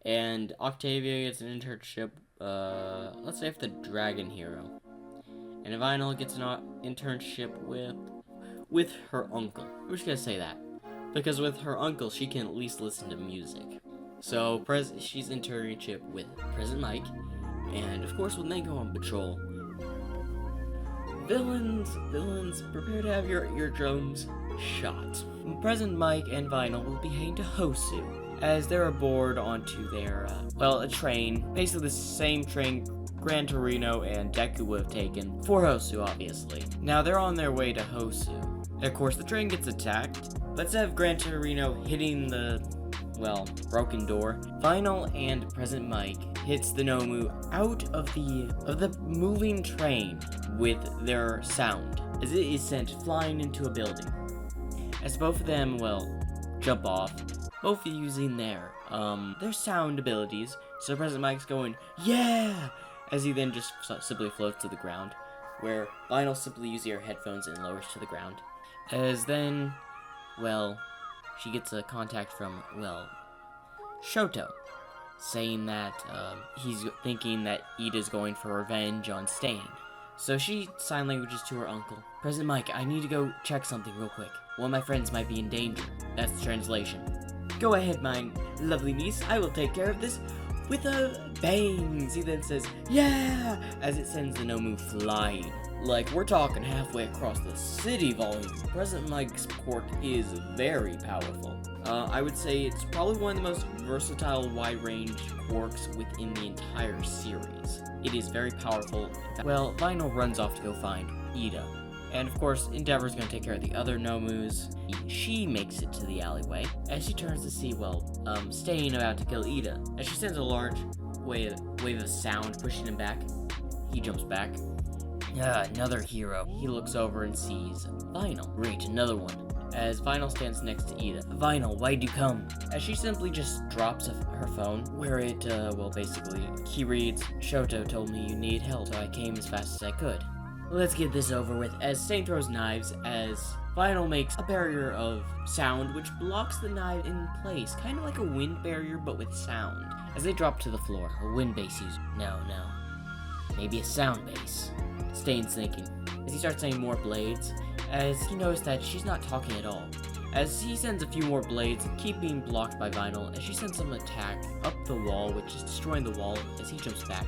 And Octavia gets an internship, let's say, for the Dragon Hero. And Vinyl gets an internship with her uncle. I'm just gonna say that. Because with her uncle, she can at least listen to music. So, she's internship with President Mike. And, of course, when they go on patrol, villains, prepare to have your eardrums shot. President Mike and Vinyl will be heading to Hosu, as they're aboard onto their, a train. Basically the same train Gran Torino and Deku would have taken for Hosu, obviously. Now they're on their way to Hosu. And of course, the train gets attacked, but instead of Gran Torino hitting the, broken door, Vinyl and President Mike hits the Nomu out of the moving train with their sound, as it is sent flying into a building. As both of them, jump off, both using their sound abilities. So President Mike's going, yeah! As he then just simply floats to the ground, where Vinyl simply uses her headphones and lowers to the ground. As then, she gets a contact from, Shoto, saying that he's thinking that Ida's going for revenge on Stain. So she sign languages to her uncle. President Mike, I need to go check something real quick. One of my friends might be in danger. That's the translation. Go ahead, my lovely niece. I will take care of this with a bang. He then says, yeah, as it sends the Nomu flying. Like, we're talking halfway across the city volume. President Mike's quirk is very powerful. I would say it's probably one of the most versatile, wide-range quirks within the entire series. It is very powerful. Vinyl runs off to go find Ida. And of course, Endeavor's gonna take care of the other Nomus. She makes it to the alleyway, as she turns to see, Stain about to kill Ida. As she sends a large wave of sound, pushing him back. He jumps back. Another hero. He looks over and sees Vinyl. Great, another one. As Vinyl stands next to Ida. Vinyl, why'd you come? As she simply just drops her phone, where it, basically, he reads, Shoto told me you need help, so I came as fast as I could. Let's get this over with, as Stain throws knives, as Vinyl makes a barrier of sound, which blocks the knife in place, kind of like a wind barrier, but with sound. As they drop to the floor, a wind base user. No. Maybe a sound base. Stain's thinking, as he starts saying more blades, as he noticed that she's not talking at all. As he sends a few more blades, keep being blocked by Vinyl, as she sends some attack up the wall, which is destroying the wall, as he jumps back.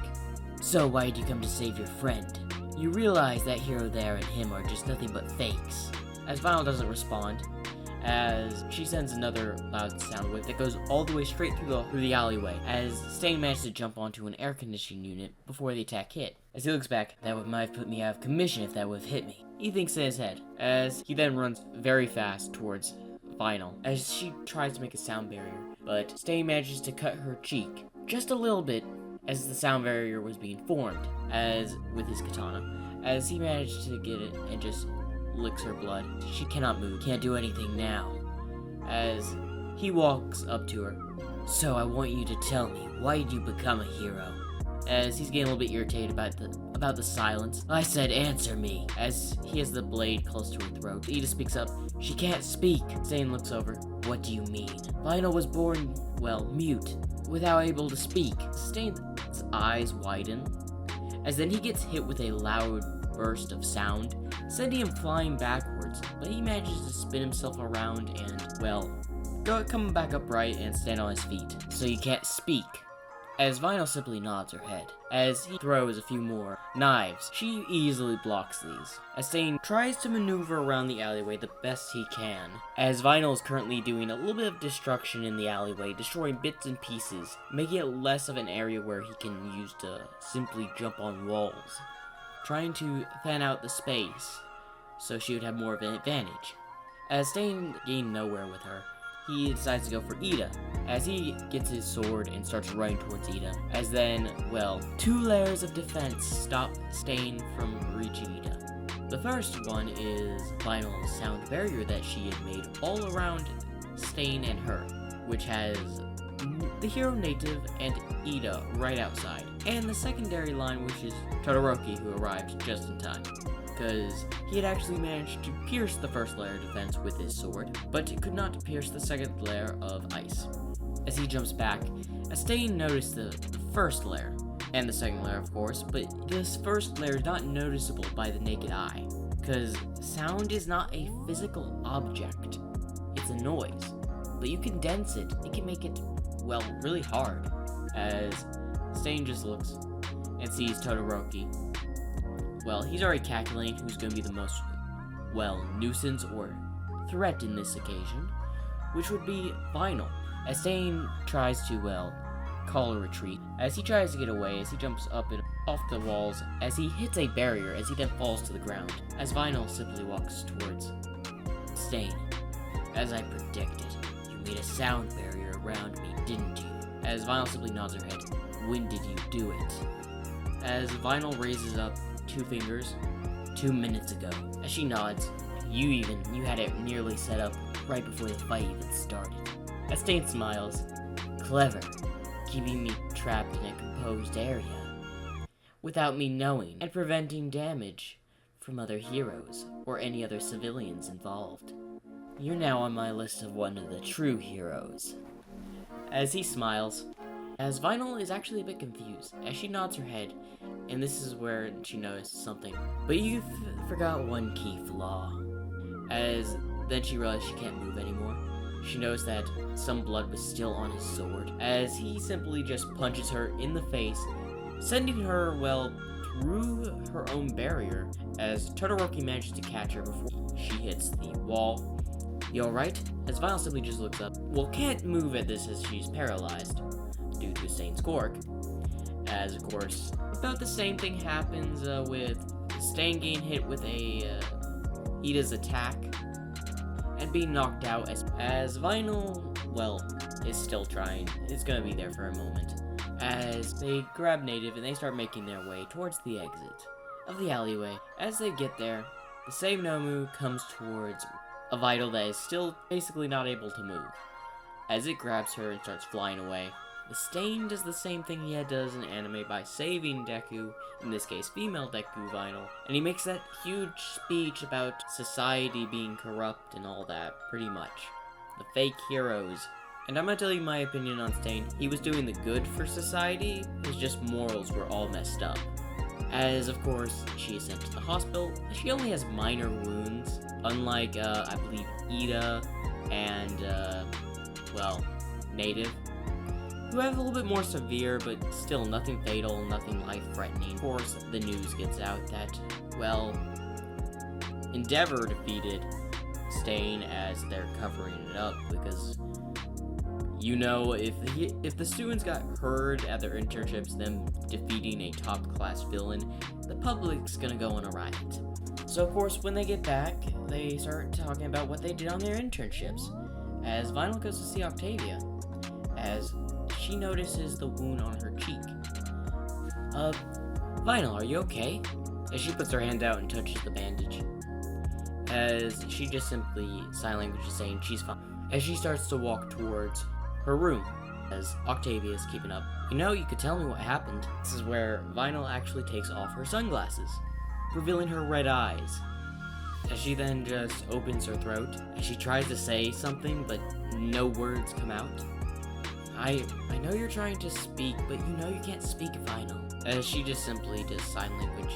So why did you come to save your friend? You realize that hero there and him are just nothing but fakes. As Vinyl doesn't respond, as she sends another loud sound wave that goes all the way straight through the alleyway, as Stain manages to jump onto an air conditioning unit before the attack hit. As he looks back, that might have put me out of commission if that would have hit me. He thinks in his head, as he then runs very fast towards Vinyl, as she tries to make a sound barrier, but Stain manages to cut her cheek just a little bit as the sound barrier was being formed, as with his katana, as he managed to get it and just licks her blood. She cannot move, can't do anything now. As he walks up to her. So I want you to tell me, why did you become a hero? As he's getting a little bit irritated about the silence. I said answer me. As he has the blade close to her throat. Ida speaks up. She can't speak. Stain looks over. What do you mean? Vinyl was born, mute, without able to speak. Stain's eyes widen. As then he gets hit with a loud burst of sound, sending him flying backwards, but he manages to spin himself around and, come back upright and stand on his feet. So you can't speak. As Vinyl simply nods her head. As he throws a few more knives, she easily blocks these. As Stain tries to maneuver around the alleyway the best he can. As Vinyl is currently doing a little bit of destruction in the alleyway, destroying bits and pieces, making it less of an area where he can use to simply jump on walls. Trying to fan out the space, so she would have more of an advantage. As Stain gained nowhere with her, he decides to go for Ida, as he gets his sword and starts running towards Ida. As then, 2 layers of defense stop Stain from reaching Ida. The first one is Vinyl's sound barrier that she had made all around Stain and her, which has the hero native and Ida right outside. And the secondary line, which is Todoroki, who arrived just in time, because he had actually managed to pierce the first layer of defense with his sword, but could not pierce the second layer of ice. As he jumps back, Stain noticed the first layer, and the second layer of course, but this first layer is not noticeable by the naked eye, because sound is not a physical object, it's a noise. But you condense it, it can make it, really hard. As Stain just looks and sees Todoroki. He's already calculating who's going to be the most, nuisance or threat in this occasion, which would be Vinyl. As Stain tries to, call a retreat. As he tries to get away, as he jumps up and off the walls, as he hits a barrier, as he then falls to the ground. As Vinyl simply walks towards Stain. As I predicted, you made a sound barrier around me, didn't you? As Vinyl simply nods her head. when did you do it? As Vinyl raises up 2 fingers, 2 minutes ago. As she nods, you had it nearly set up right before the fight even started. As Stain smiles, clever, keeping me trapped in a composed area, without me knowing, and preventing damage from other heroes or any other civilians involved. You're now on my list of one of the true heroes. As he smiles, as Vinyl is actually a bit confused, as she nods her head, and this is where she notices something. But you forgot one key flaw. As then she realized she can't move anymore. She knows that some blood was still on his sword, as he simply just punches her in the face, sending her, well, through her own barrier, as Todoroki manages to catch her before she hits the wall. You alright? As Vinyl simply just looks up. Well, can't move at this as she's paralyzed, due to Stain's quirk. As, of course, about the same thing happens with Stain getting hit with a Ida's attack, and being knocked out as Vinyl, well, is still trying. It's gonna be there for a moment. As they grab Native and they start making their way towards the exit of the alleyway. As they get there, the same Nomu comes towards a Vital that is still basically not able to move. As it grabs her and starts flying away, the Stain does the same thing he does in anime by saving Deku, in this case female Deku Vinyl, and he makes that huge speech about society being corrupt and all that, pretty much. The fake heroes. And I'm gonna tell you my opinion on Stain. He was doing the good for society, his just morals were all messed up. As, of course, she is sent to the hospital. She only has minor wounds, unlike, I believe, Ida and, well, Native, who have a little bit more severe, but still nothing fatal, nothing life-threatening. Of course, the news gets out that, well, Endeavor defeated Stain as they're covering it up, because, you know, if the students got heard at their internships, them defeating a top-class villain, the public's gonna go on a riot. So, of course, when they get back, they start talking about what they did on their internships, as Vinyl goes to see Octavia, as she notices the wound on her cheek. Vinyl, are you okay? As she puts her hand out and touches the bandage. As she just simply sign language is saying she's fine. As she starts to walk towards her room, as Octavia is keeping up. You know, you could tell me what happened. This is where Vinyl actually takes off her sunglasses, revealing her red eyes. As she then just opens her throat, as she tries to say something, but no words come out. I know you're trying to speak, but you know you can't speak, Vinyl. As she just simply does sign language,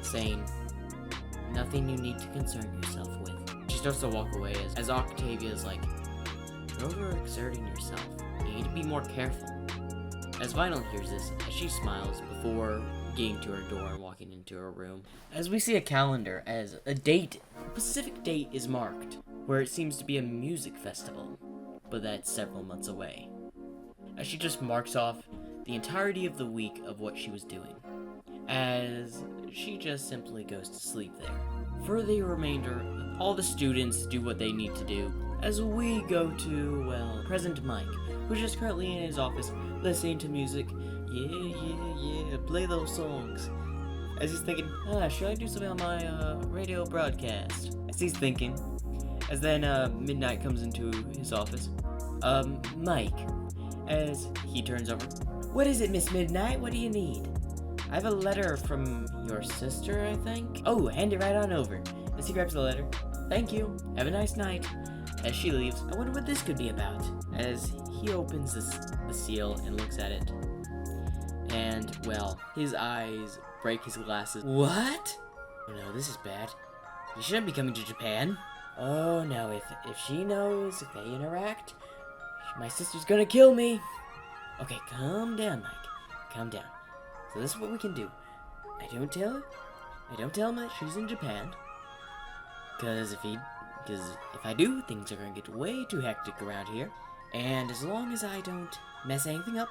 saying, nothing you need to concern yourself with. She starts to walk away as Octavia's like, you're overexerting yourself. You need to be more careful. As Vinyl hears this, as she smiles before getting to her door and walking into her room. As we see a calendar, as a specific date is marked, where it seems to be a music festival, but that's several months away. As she just marks off the entirety of the week of what she was doing, as she just simply goes to sleep there. For the remainder, all the students do what they need to do, as we go to, well, Present Mike, who's just currently in his office listening to music. Yeah, play those songs. As he's thinking, should I do something on my radio broadcast? As he's thinking, as then Midnight comes into his office. Mike, as he turns over. What is it, Miss Midnight? What do you need? I have a letter from your sister, I think. Oh, hand it right on over. As he grabs the letter. Thank you. Have a nice night. As she leaves, I wonder what this could be about. As he opens the seal and looks at it. And, well, his eyes break his glasses. What? Oh no, this is bad. You shouldn't be coming to Japan. Oh no, if she knows, if they interact, my sister's gonna kill me. Okay, calm down, Mike. Calm down. So this is what we can do. I don't tell him that she's in Japan. Because if I do, things are gonna get way too hectic around here. And as long as I don't mess anything up,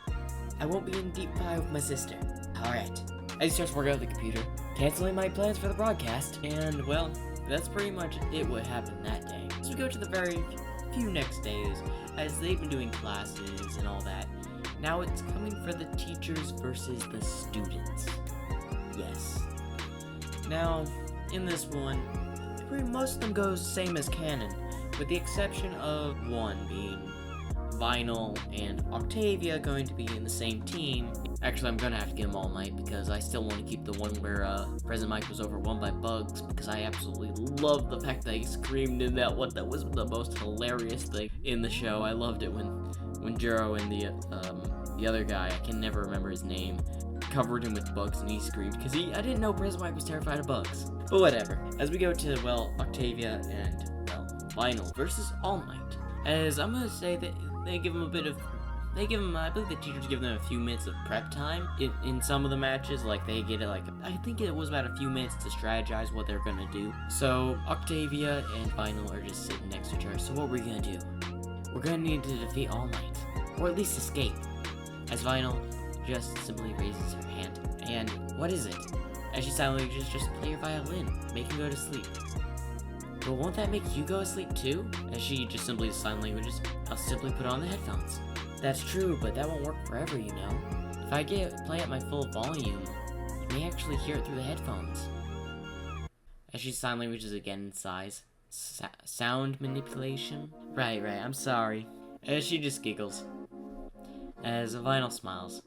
I won't be in deep fight with my sister. Alright. As he starts working out the computer, canceling my plans for the broadcast. And, well, that's pretty much it what happened that day. So we go to the very few next days, as they've been doing classes and all that. Now it's coming for the teachers versus the students. Yes. Now, in this one, pretty most of them goes same as canon, with the exception of one being Vinyl and Octavia going to be in the same team. Actually, I'm gonna have to give them All Might because I still want to keep the one where President Mike was overwhelmed by bugs, because I absolutely love the fact that he screamed in that one. That was the most hilarious thing in the show. I loved it when Juro and the other guy, I can never remember his name, covered him with bugs and he screamed because I didn't know President Mike was terrified of bugs. But whatever. As we go to Octavia and Vinyl versus All Might, as I'm gonna say that they give him I believe the teachers give them a few minutes of prep time in some of the matches. Like, they get it, I think it was about a few minutes to strategize what they're gonna do. So Octavia and Vinyl are just sitting next to each other. So what we're gonna do? We're gonna need to defeat All Might, or at least escape. As Vinyl just simply raises her hand. And what is it? As she silently just play your violin, make him go to sleep. But won't that make you go to sleep too? As she just simply sign languages, I'll simply put on the headphones. That's true, but that won't work forever, you know. If I play at my full volume, you may actually hear it through the headphones. As she sign languages again in sighs. Sound manipulation? Right, I'm sorry. As she just giggles. As Vinyl smiles.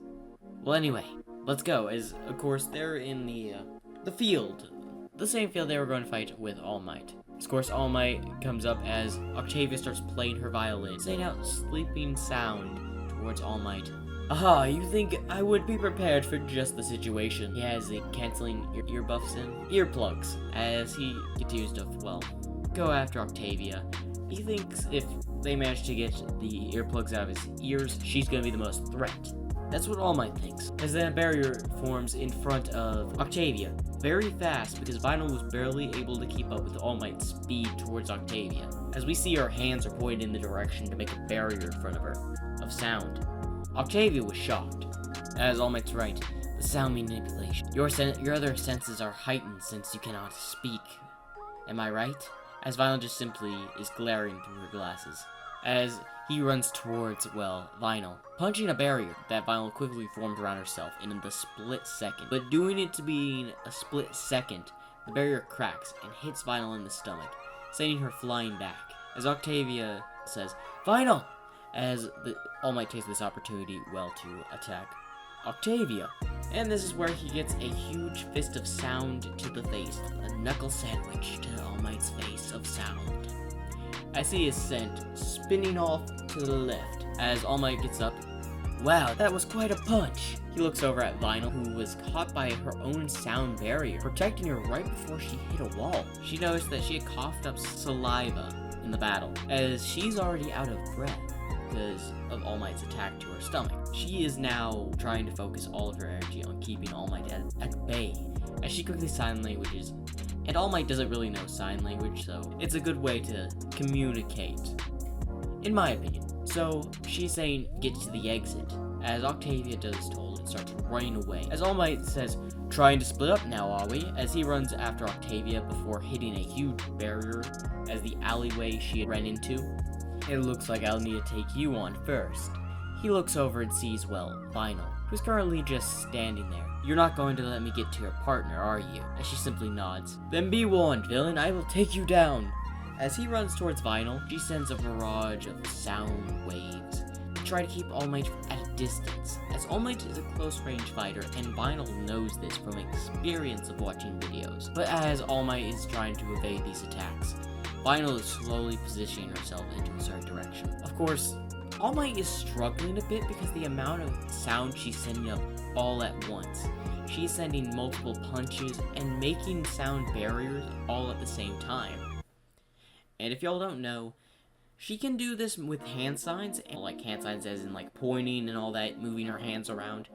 Well, anyway, let's go. As, of course, they're in the field. The same field they were going to fight with All Might. Of course, All Might comes up as Octavia starts playing her violin, saying out sleeping sound towards All Might. Aha, you think I would be prepared for just the situation. He has the canceling earbuffs in. Earplugs, as he continues to, go after Octavia. He thinks if they manage to get the earplugs out of his ears, she's gonna be the most threat. That's what All Might thinks. As then a barrier forms in front of Octavia, very fast because Vinyl was barely able to keep up with All Might's speed towards Octavia. As we see her hands are pointed in the direction to make a barrier in front of her, of sound. Octavia was shocked. As All Might's right, the sound manipulation. Your other senses are heightened since you cannot speak. Am I right? As Vinyl just simply is glaring through her glasses. As he runs towards, Vinyl, punching a barrier that Vinyl quickly formed around herself in the split second. But doing it to being a split second, the barrier cracks and hits Vinyl in the stomach, sending her flying back. As Octavia says, Vinyl! As All Might takes this opportunity, to attack Octavia. And this is where he gets a huge fist of sound to the face, a knuckle sandwich to All Might's face of sound. As he is sent spinning off to the left, as All Might gets up. Wow, that was quite a punch! He looks over at Vinyl, who was caught by her own sound barrier, protecting her right before she hit a wall. She noticed that she had coughed up saliva in the battle, as she's already out of breath because of All Might's attack to her stomach. She is now trying to focus all of her energy on keeping All Might at bay, as she quickly sign languages. And All Might doesn't really know sign language, so it's a good way to communicate, in my opinion. So she's saying, get to the exit, as Octavia does as told and starts running away. As All Might says, trying to split up now, are we? As he runs after Octavia before hitting a huge barrier as the alleyway she had ran into. It looks like I'll need to take you on first. He looks over and sees, Vinyl, who's currently just standing there. You're not going to let me get to your partner, are you? As she simply nods. Then be warned, villain, I will take you down. As he runs towards Vinyl, she sends a barrage of sound waves to try to keep All Might at a distance, as All Might is a close-range fighter, and Vinyl knows this from experience of watching videos. But as All Might is trying to evade these attacks, Vinyl is slowly positioning herself into a certain direction. Of course, All Might is struggling a bit because the amount of sound she's sending up all at once. She's sending multiple punches and making sound barriers all at the same time. And if y'all don't know, she can do this with hand signs, like hand signs as in pointing and all that, moving her hands around.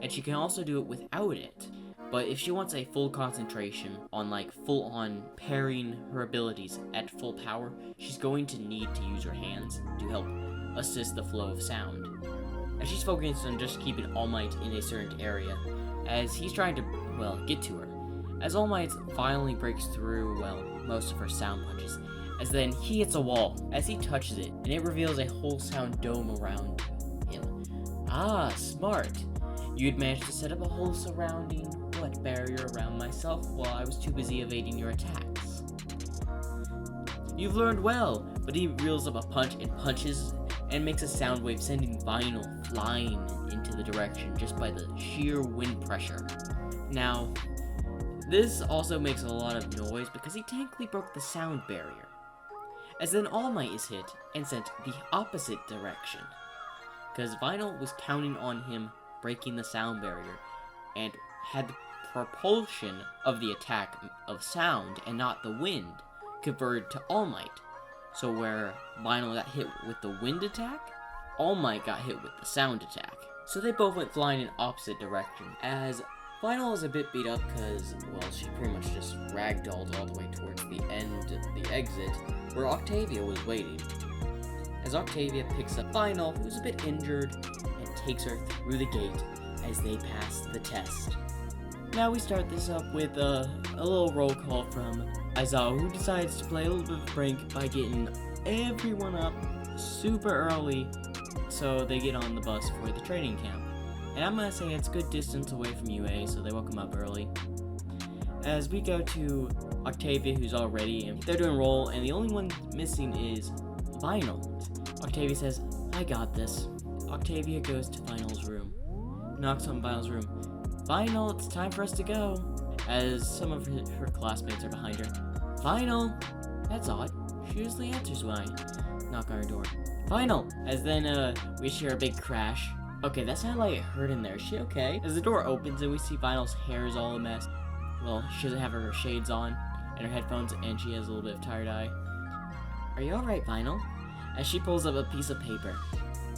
And she can also do it without it. But if she wants a full concentration on full on pairing her abilities at full power, she's going to need to use her hands to help assist the flow of sound. As she's focused on just keeping All Might in a certain area, as he's trying to, get to her. As All Might finally breaks through, most of her sound punches, as then he hits a wall as he touches it, and it reveals a whole sound dome around him. Ah, smart. You'd managed to set up a whole surrounding barrier around myself while I was too busy evading your attacks. You've learned well, but he reels up a punch and punches and makes a sound wave, sending Vinyl flying into the direction just by the sheer wind pressure. Now, this also makes a lot of noise because he technically broke the sound barrier, as then All Might is hit and sent the opposite direction, because Vinyl was counting on him breaking the sound barrier and had the propulsion of the attack of sound and not the wind converted to All Might. So where Vinyl got hit with the wind attack, All Might got hit with the sound attack. So they both went flying in opposite direction, as Vinyl is a bit beat up because, well, she pretty much just ragdolled all the way towards the end, the exit, where Octavia was waiting. As Octavia picks up Vinyl, who's a bit injured, and takes her through the gate as they pass the test. Now we start this up with a little roll call from Aizawa, who decides to play a little bit of a prank by getting everyone up super early so they get on the bus for the training camp. And I'm gonna say it's a good distance away from UA, so they will come up early. As we go to Octavia, who's all ready, and they're doing roll, and the only one missing is Vinyl. Octavia says, "I got this." Octavia goes to Vinyl's room, knocks on Vinyl's room. "Vinyl, it's time for us to go," as some of her classmates are behind her. "Vinyl!" That's odd. She usually answers when I knock on her door. "Vinyl!" As then, we hear a big crash. Okay, that sounded like it hurt in there. Is she okay? As the door opens and we see Vinyl's hair is all a mess. Well, she doesn't have her shades on and her headphones, and she has a little bit of tired eye. "Are you alright, Vinyl?" As she pulls up a piece of paper.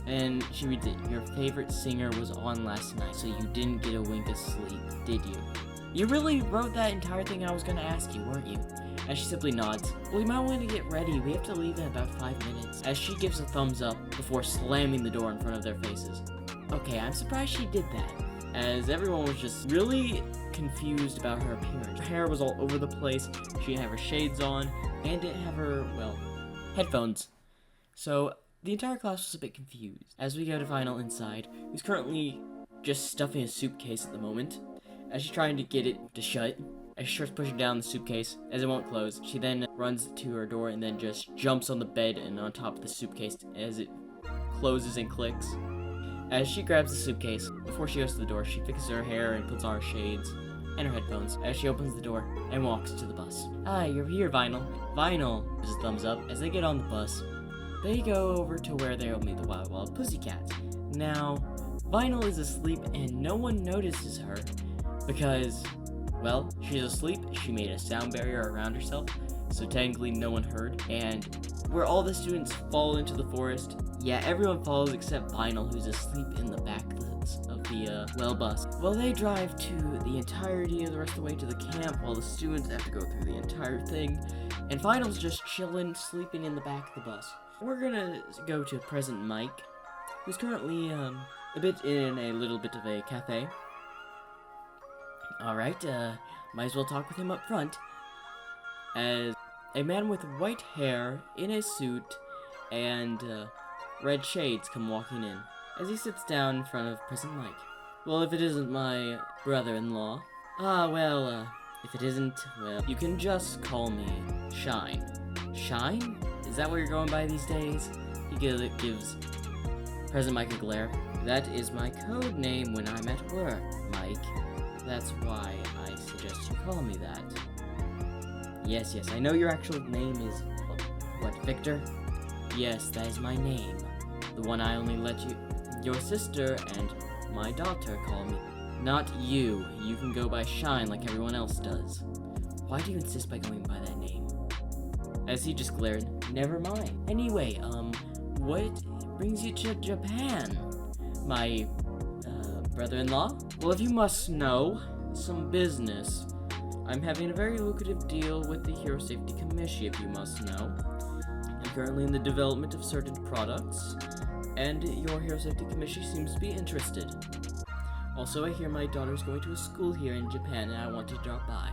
And she reads it. "Your favorite singer was on last night, so you didn't get a wink of sleep, did you?" You really wrote that entire thing I was going to ask you, weren't you? As she simply nods. "Well, you might want to get ready. We have to leave in about 5 minutes. As she gives a thumbs up before slamming the door in front of their faces. Okay, I'm surprised she did that, as everyone was just really confused about her appearance. Her hair was all over the place, she didn't have her shades on, and didn't have her, well, headphones. So the entire class was a bit confused. As we go to Vinyl inside, who's currently just stuffing a suitcase at the moment, as she's trying to get it to shut. As she starts pushing down the suitcase, as it won't close, she then runs to her door and then just jumps on the bed and on top of the suitcase as it closes and clicks. As she grabs the suitcase, before she goes to the door, she fixes her hair and puts on her shades and her headphones as she opens the door and walks to the bus. "Ah, you're here, Vinyl." Vinyl gives a thumbs up. As they get on the bus, they go over to where they'll meet the Wild Wild Pussycats. Now, Vinyl is asleep and no one notices her because, well, she's asleep. She made a sound barrier around herself, so technically no one heard. And where all the students fall into the forest, yeah, everyone falls except Vinyl, who's asleep in the back of the bus. Well, they drive to the entirety of the rest of the way to the camp while the students have to go through the entire thing. And Vinyl's just chilling, sleeping in the back of the bus. We're gonna go to present Mike, who's currently a bit in a little bit of a cafe. Alright, might as well talk with him up front. As a man with white hair, in a suit, and red shades come walking in, as he sits down in front of present Mike. "Well, if it isn't my brother-in-law." "Ah, well, if it isn't, well, you can just call me Shine." "Shine? Is that what you're going by these days?" He gives President Mike a glare. "That is my code name when I'm at work, Mike. That's why I suggest you call me that." Yes, I know your actual name is, what, Victor?" "Yes, that is my name. The one I only let your sister and my daughter call me. Not you. You can go by Shine like everyone else does." "Why do you insist by going by that name?" As he just glared. "Never mind. Anyway, what brings you to Japan, my, brother-in-law?" "Well, if you must know, some business. I'm having a very lucrative deal with the Hero Safety Commission, if you must know. I'm currently in the development of certain products, and your Hero Safety Commission seems to be interested. Also, I hear my daughter's going to a school here in Japan, and I want to drop by."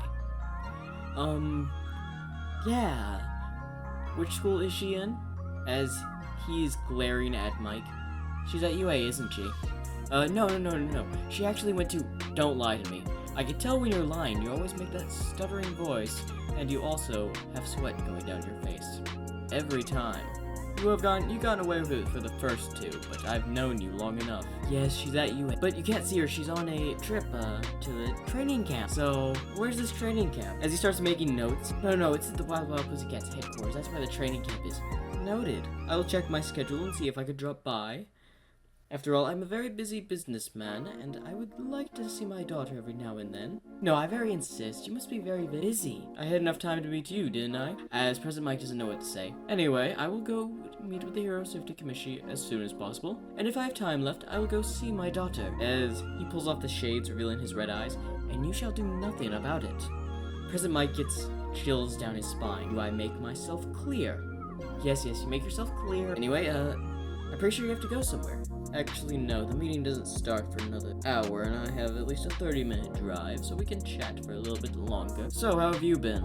Yeah. Which school is she in?" As he's glaring at Mike. "She's at UA, isn't she?" No. She actually went to... Don't lie to me. I can tell when you're lying. You always make that stuttering voice, and you also have sweat going down your face. Every time. You got away with it for the first two, but I've known you long enough. Yes, she's at UA, but you can't see her. She's on a trip, to the training camp. So, where's this training camp? As he starts making notes. No, it's at the Wild Wild Pussycats headquarters. That's where the training camp is. Noted. I will check my schedule and see if I could drop by. After all, I'm a very busy businessman, and I would like to see my daughter every now and then. No, I very insist. You must be very busy. I had enough time to meet you, didn't I? As President Mike doesn't know what to say. Anyway, I will go meet with the Hero Safety Committee as soon as possible. And if I have time left, I will go see my daughter. As he pulls off the shades, revealing his red eyes, and you shall do nothing about it. President Mike gets chills down his spine. Do I make myself clear? Yes, you make yourself clear. Anyway, I'm pretty sure you have to go somewhere. Actually, no, the meeting doesn't start for another hour, and I have at least a 30-minute drive, so we can chat for a little bit longer. So, how have you been?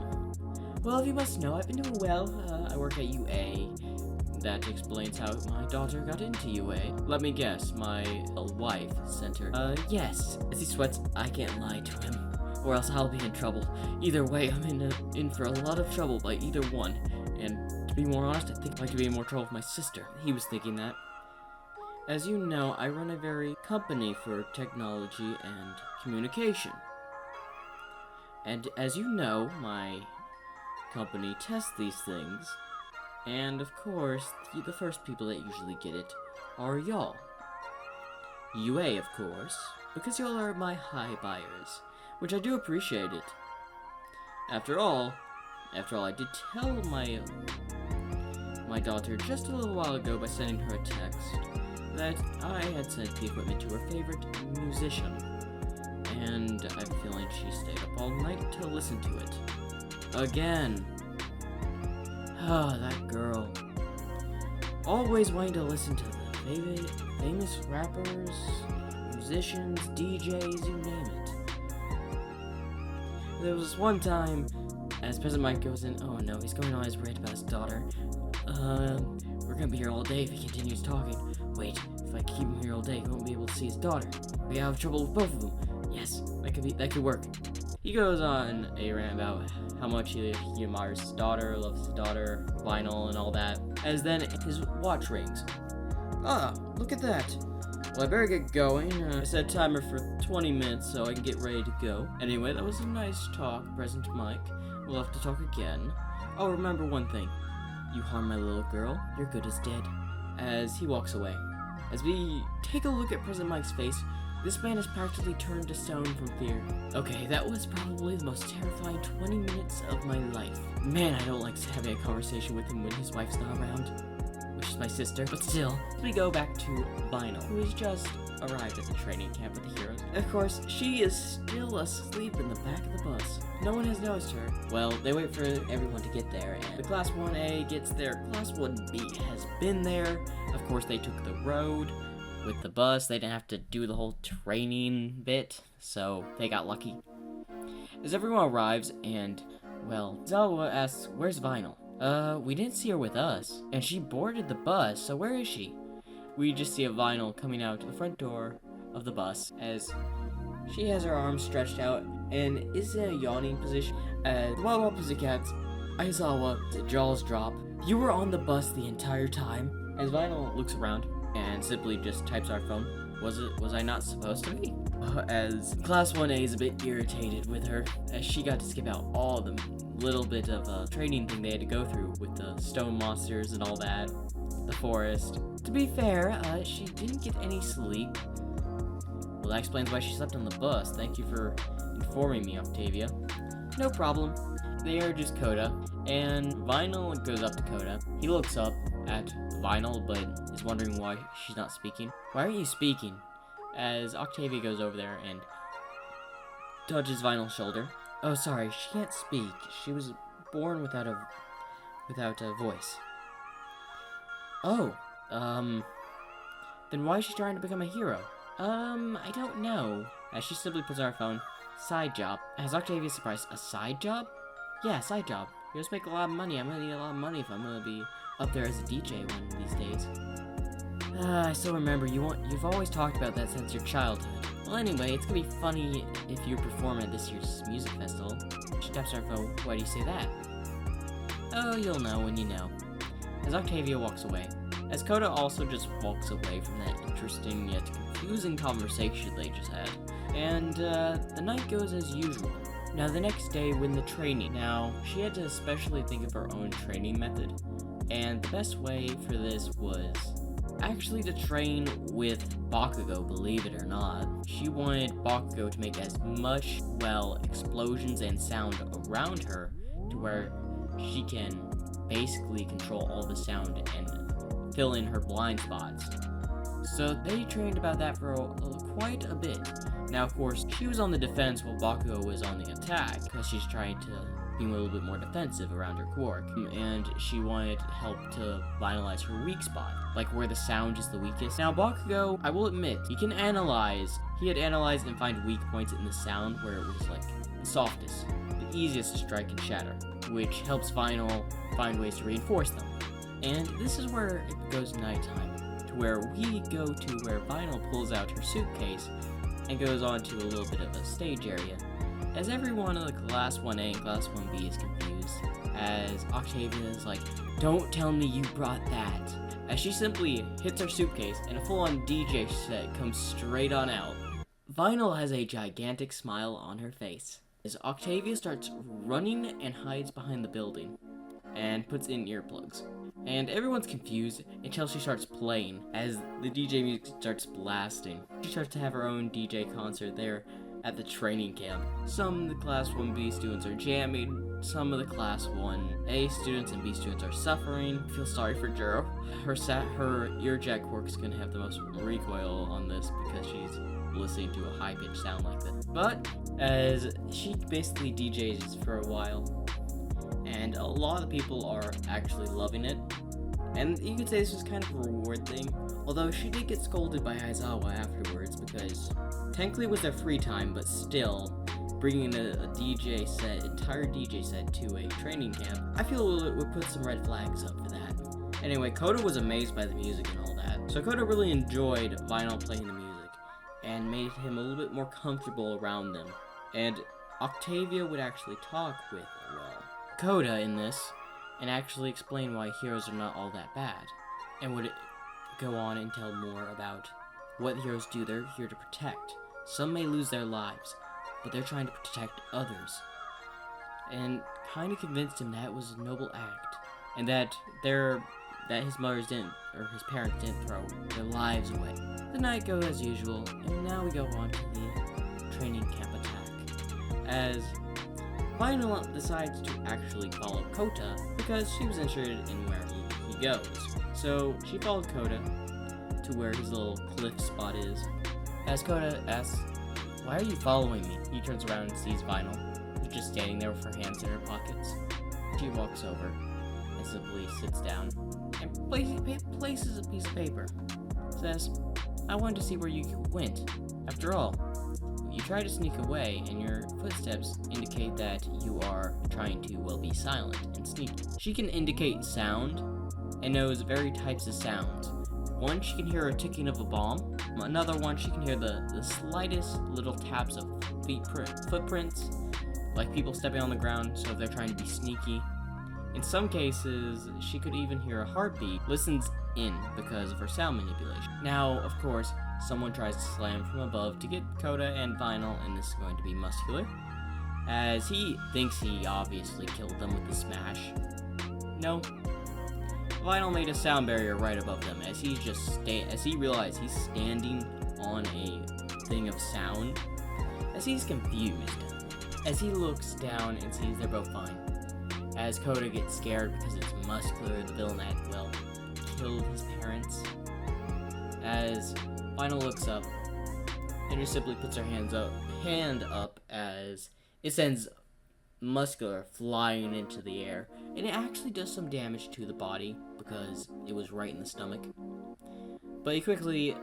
Well, if you must know, I've been doing well. I work at UA. That explains how my daughter got into UA. Let me guess, my wife sent her. Yes. As he sweats, I can't lie to him, or else I'll be in trouble. Either way, I'm in for a lot of trouble by either one. And to be more honest, I think I'd like to be in more trouble with my sister. He was thinking that. As you know, I run a very company for technology and communication. And as you know, my company tests these things. And of course, the first people that usually get it are y'all. UA, of course, because y'all are my high buyers, which I do appreciate it. After all, I did tell my daughter just a little while ago by sending her a text that I had sent the equipment to her favorite musician, and I have a feeling she stayed up all night to listen to it. Again. That girl. Always wanting to listen to the famous rappers, musicians, DJs, you name it. There was one time, as President Mike goes in, oh no, he's going on his rant about his daughter. We're gonna be here all day if he continues talking. Wait, if I keep him here all day, he won't be able to see his daughter. We have trouble with both of them. Yes, that could work. He goes on a rant about how much he admires his daughter, loves his daughter, vinyl, and all that. As then his watch rings. Ah, look at that. Well, I better get going. I set a timer for 20 minutes so I can get ready to go. Anyway, that was a nice talk, President Mike. We'll have to talk again. Oh, remember one thing. You harm my little girl, you're good as dead. As he walks away. As we take a look at President Mike's face, this man has practically turned to stone from fear. Okay, that was probably the most terrifying 20 minutes of my life. Man, I don't like having a conversation with him when his wife's not around. Which is my sister. But still, we go back to Vinyl, who has just arrived at the training camp with the heroes. Of course, she is still asleep in the back of the bus. No one has noticed her. Well, they wait for everyone to get there, and the Class 1A gets there. Class 1B has been there. Of course, they took the road with the bus. They didn't have to do the whole training bit, so they got lucky. As everyone arrives, and, well, Zawa asks, where's Vinyl? We didn't see her with us, and she boarded the bus, so where is she? We just see a Vinyl coming out the front door of the bus, as she has her arms stretched out, and is in a yawning position. The Wild Wild Pussycats, Aizawa, the jaws drop. You were on the bus the entire time? As Vinyl looks around, and simply just types our phone. Was I not supposed to be? As Class 1A is a bit irritated with her, as she got to skip out all the little bit of training thing they had to go through with the stone monsters and all that, the forest. To be fair, she didn't get any sleep. Well, that explains why she slept on the bus. Thank you for informing me, Octavia. No problem. They are just Coda, and Vinyl goes up to Coda. He looks up at Vinyl, but is wondering why she's not speaking. Why aren't you speaking? As Octavia goes over there and touches Vinyl's shoulder. Oh, sorry, she can't speak. She was born without a voice. Oh, then why is she trying to become a hero? I don't know. As she simply puts on her phone, side job. As Octavia surprised, a side job? Yeah, side job. You just make a lot of money. I'm gonna need a lot of money if I'm gonna be up there as a DJ one of these days. I still remember you've always talked about that since your childhood. Well, anyway, it's gonna be funny if you perform at this year's music festival. She taps her phone. Why do you say that? Oh, you'll know when you know. As Octavia walks away, as Coda also just walks away from that interesting yet confusing conversation they just had, and the night goes as usual. Now the next day when the training, now she had to especially think of her own training method, and the best way for this was actually to train with Bakugo, believe it or not. She wanted Bakugo to make as much, explosions and sound around her to where she can basically control all the sound and fill in her blind spots. So they trained about that for quite a bit. Now, of course, she was on the defense while Bakugo was on the attack, because she's trying to be a little bit more defensive around her quirk, and she wanted help to finalize her weak spot, like where the sound is the weakest. Now, Bakugo, I will admit, he had analyzed and find weak points in the sound where it was like the softest, the easiest to strike and shatter, which helps Vinyl find ways to reinforce them. And this is where it goes nighttime, to where we go to where Vinyl pulls out her suitcase and goes on to a little bit of a stage area, as everyone in the Class 1A and Class 1B is confused, as Octavia is like, "Don't tell me you brought that," as she simply hits her suitcase and a full-on DJ set comes straight on out. Vinyl has a gigantic smile on her face, as Octavia starts running and hides behind the building, and puts in earplugs. And everyone's confused until she starts playing, as the DJ music starts blasting. She starts to have her own DJ concert there at the training camp. Some of the Class 1B students are jamming, some of the Class 1A students and B students are suffering. I feel sorry for Juro. Her earjack quirk is going to have the most recoil on this because she's listening to a high-pitched sound like this. But, as she basically DJs for a while, and a lot of people are actually loving it. And you could say this was kind of a reward thing, although she did get scolded by Aizawa afterwards because technically it was their free time, but still, bringing a entire DJ set to a training camp, I feel it would put some red flags up for that. Anyway, Coda was amazed by the music and all that, so Coda really enjoyed Vinyl playing the music, and made him a little bit more comfortable around them. And Octavia would actually talk with, Coda in this, and actually explain why heroes are not all that bad, and would go on and tell more about what heroes do. They're here to protect. Some may lose their lives, but they're trying to protect others. And kind of convinced him that was a noble act, and that his parents didn't throw their lives away. The night goes as usual, and now we go on to the training camp attack, as Vinyl decides to actually follow Kota because she was interested in where he goes. So she followed Kota to where his little cliff spot is. As Kota asks, "Why are you following me?" He turns around and sees Vinyl, who's just standing there with her hands in her pockets. She walks over and simply sits down and places a piece of paper. Says, "I wanted to see where you went. After all, you try to sneak away, and your footsteps indicate that you are trying to, be silent and sneaky." She can indicate sound, and knows various types of sounds. One, she can hear a ticking of a bomb. Another one, she can hear the slightest little taps of footprints, like people stepping on the ground, so if they're trying to be sneaky. In some cases, she could even hear a heartbeat, listens in because of her sound manipulation. Now, of course, someone tries to slam from above to get Kota and Vinyl, and this is going to be Muscular, as he thinks he obviously killed them with the smash. No. Vinyl made a sound barrier right above them, as he realized he's standing on a thing of sound, as he's confused, as he looks down and sees they're both fine. As Kota gets scared because it's Muscular, the villain that, killed his parents. As Vinyl looks up and just simply puts her hand up as it sends Muscular flying into the air, and it actually does some damage to the body because it was right in the stomach. But he quickly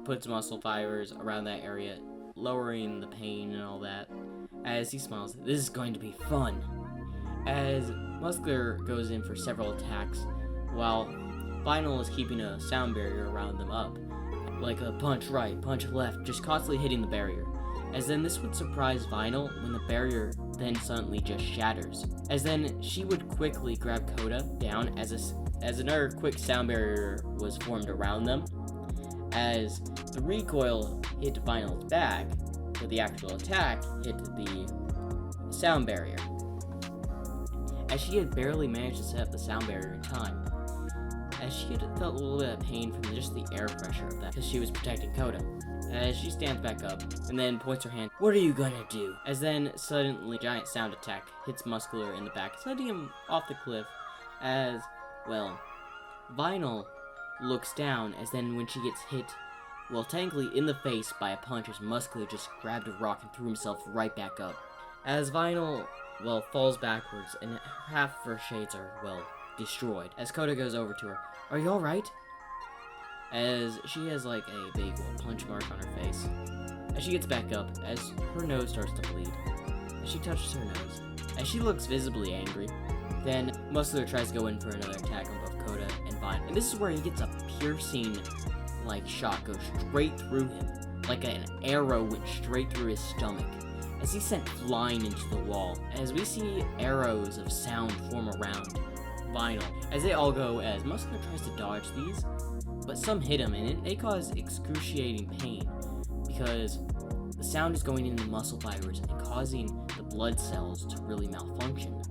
puts muscle fibers around that area, lowering the pain and all that. As he smiles, "This is going to be fun." As Muscular goes in for several attacks, while Vinyl is keeping a sound barrier around them up, like a punch right, punch left, just constantly hitting the barrier. As then this would surprise Vinyl when the barrier then suddenly just shatters. As then she would quickly grab Coda down as another quick sound barrier was formed around them. As the recoil hit Vinyl's back, but the actual attack hit the sound barrier. As she had barely managed to set up the sound barrier in time, as she had felt a little bit of pain from just the air pressure of that, because she was protecting Coda. As she stands back up, and then points her hand, "What are you gonna do?" As then, suddenly, giant sound attack hits Muscular in the back, sending him off the cliff, as, well, Vinyl looks down, as then when she gets hit, well, technically in the face by a punch, as Muscular just grabbed a rock and threw himself right back up. As Vinyl, well, falls backwards, and half of her shades are, well, destroyed. As Coda goes over to her, "Are you alright?" As she has like a big punch mark on her face. As she gets back up, as her nose starts to bleed. As she touches her nose. As she looks visibly angry. Then Muscular tries to go in for another attack on both Coda and Vine. And this is where he gets a piercing like shot go straight through him. Like an arrow went straight through his stomach. As he's sent flying into the wall. As we see arrows of sound form around Vinyl. As they all go, as Muscular tries to dodge these, but some hit him and they cause excruciating pain because the sound is going into muscle fibers and causing the blood cells to really malfunction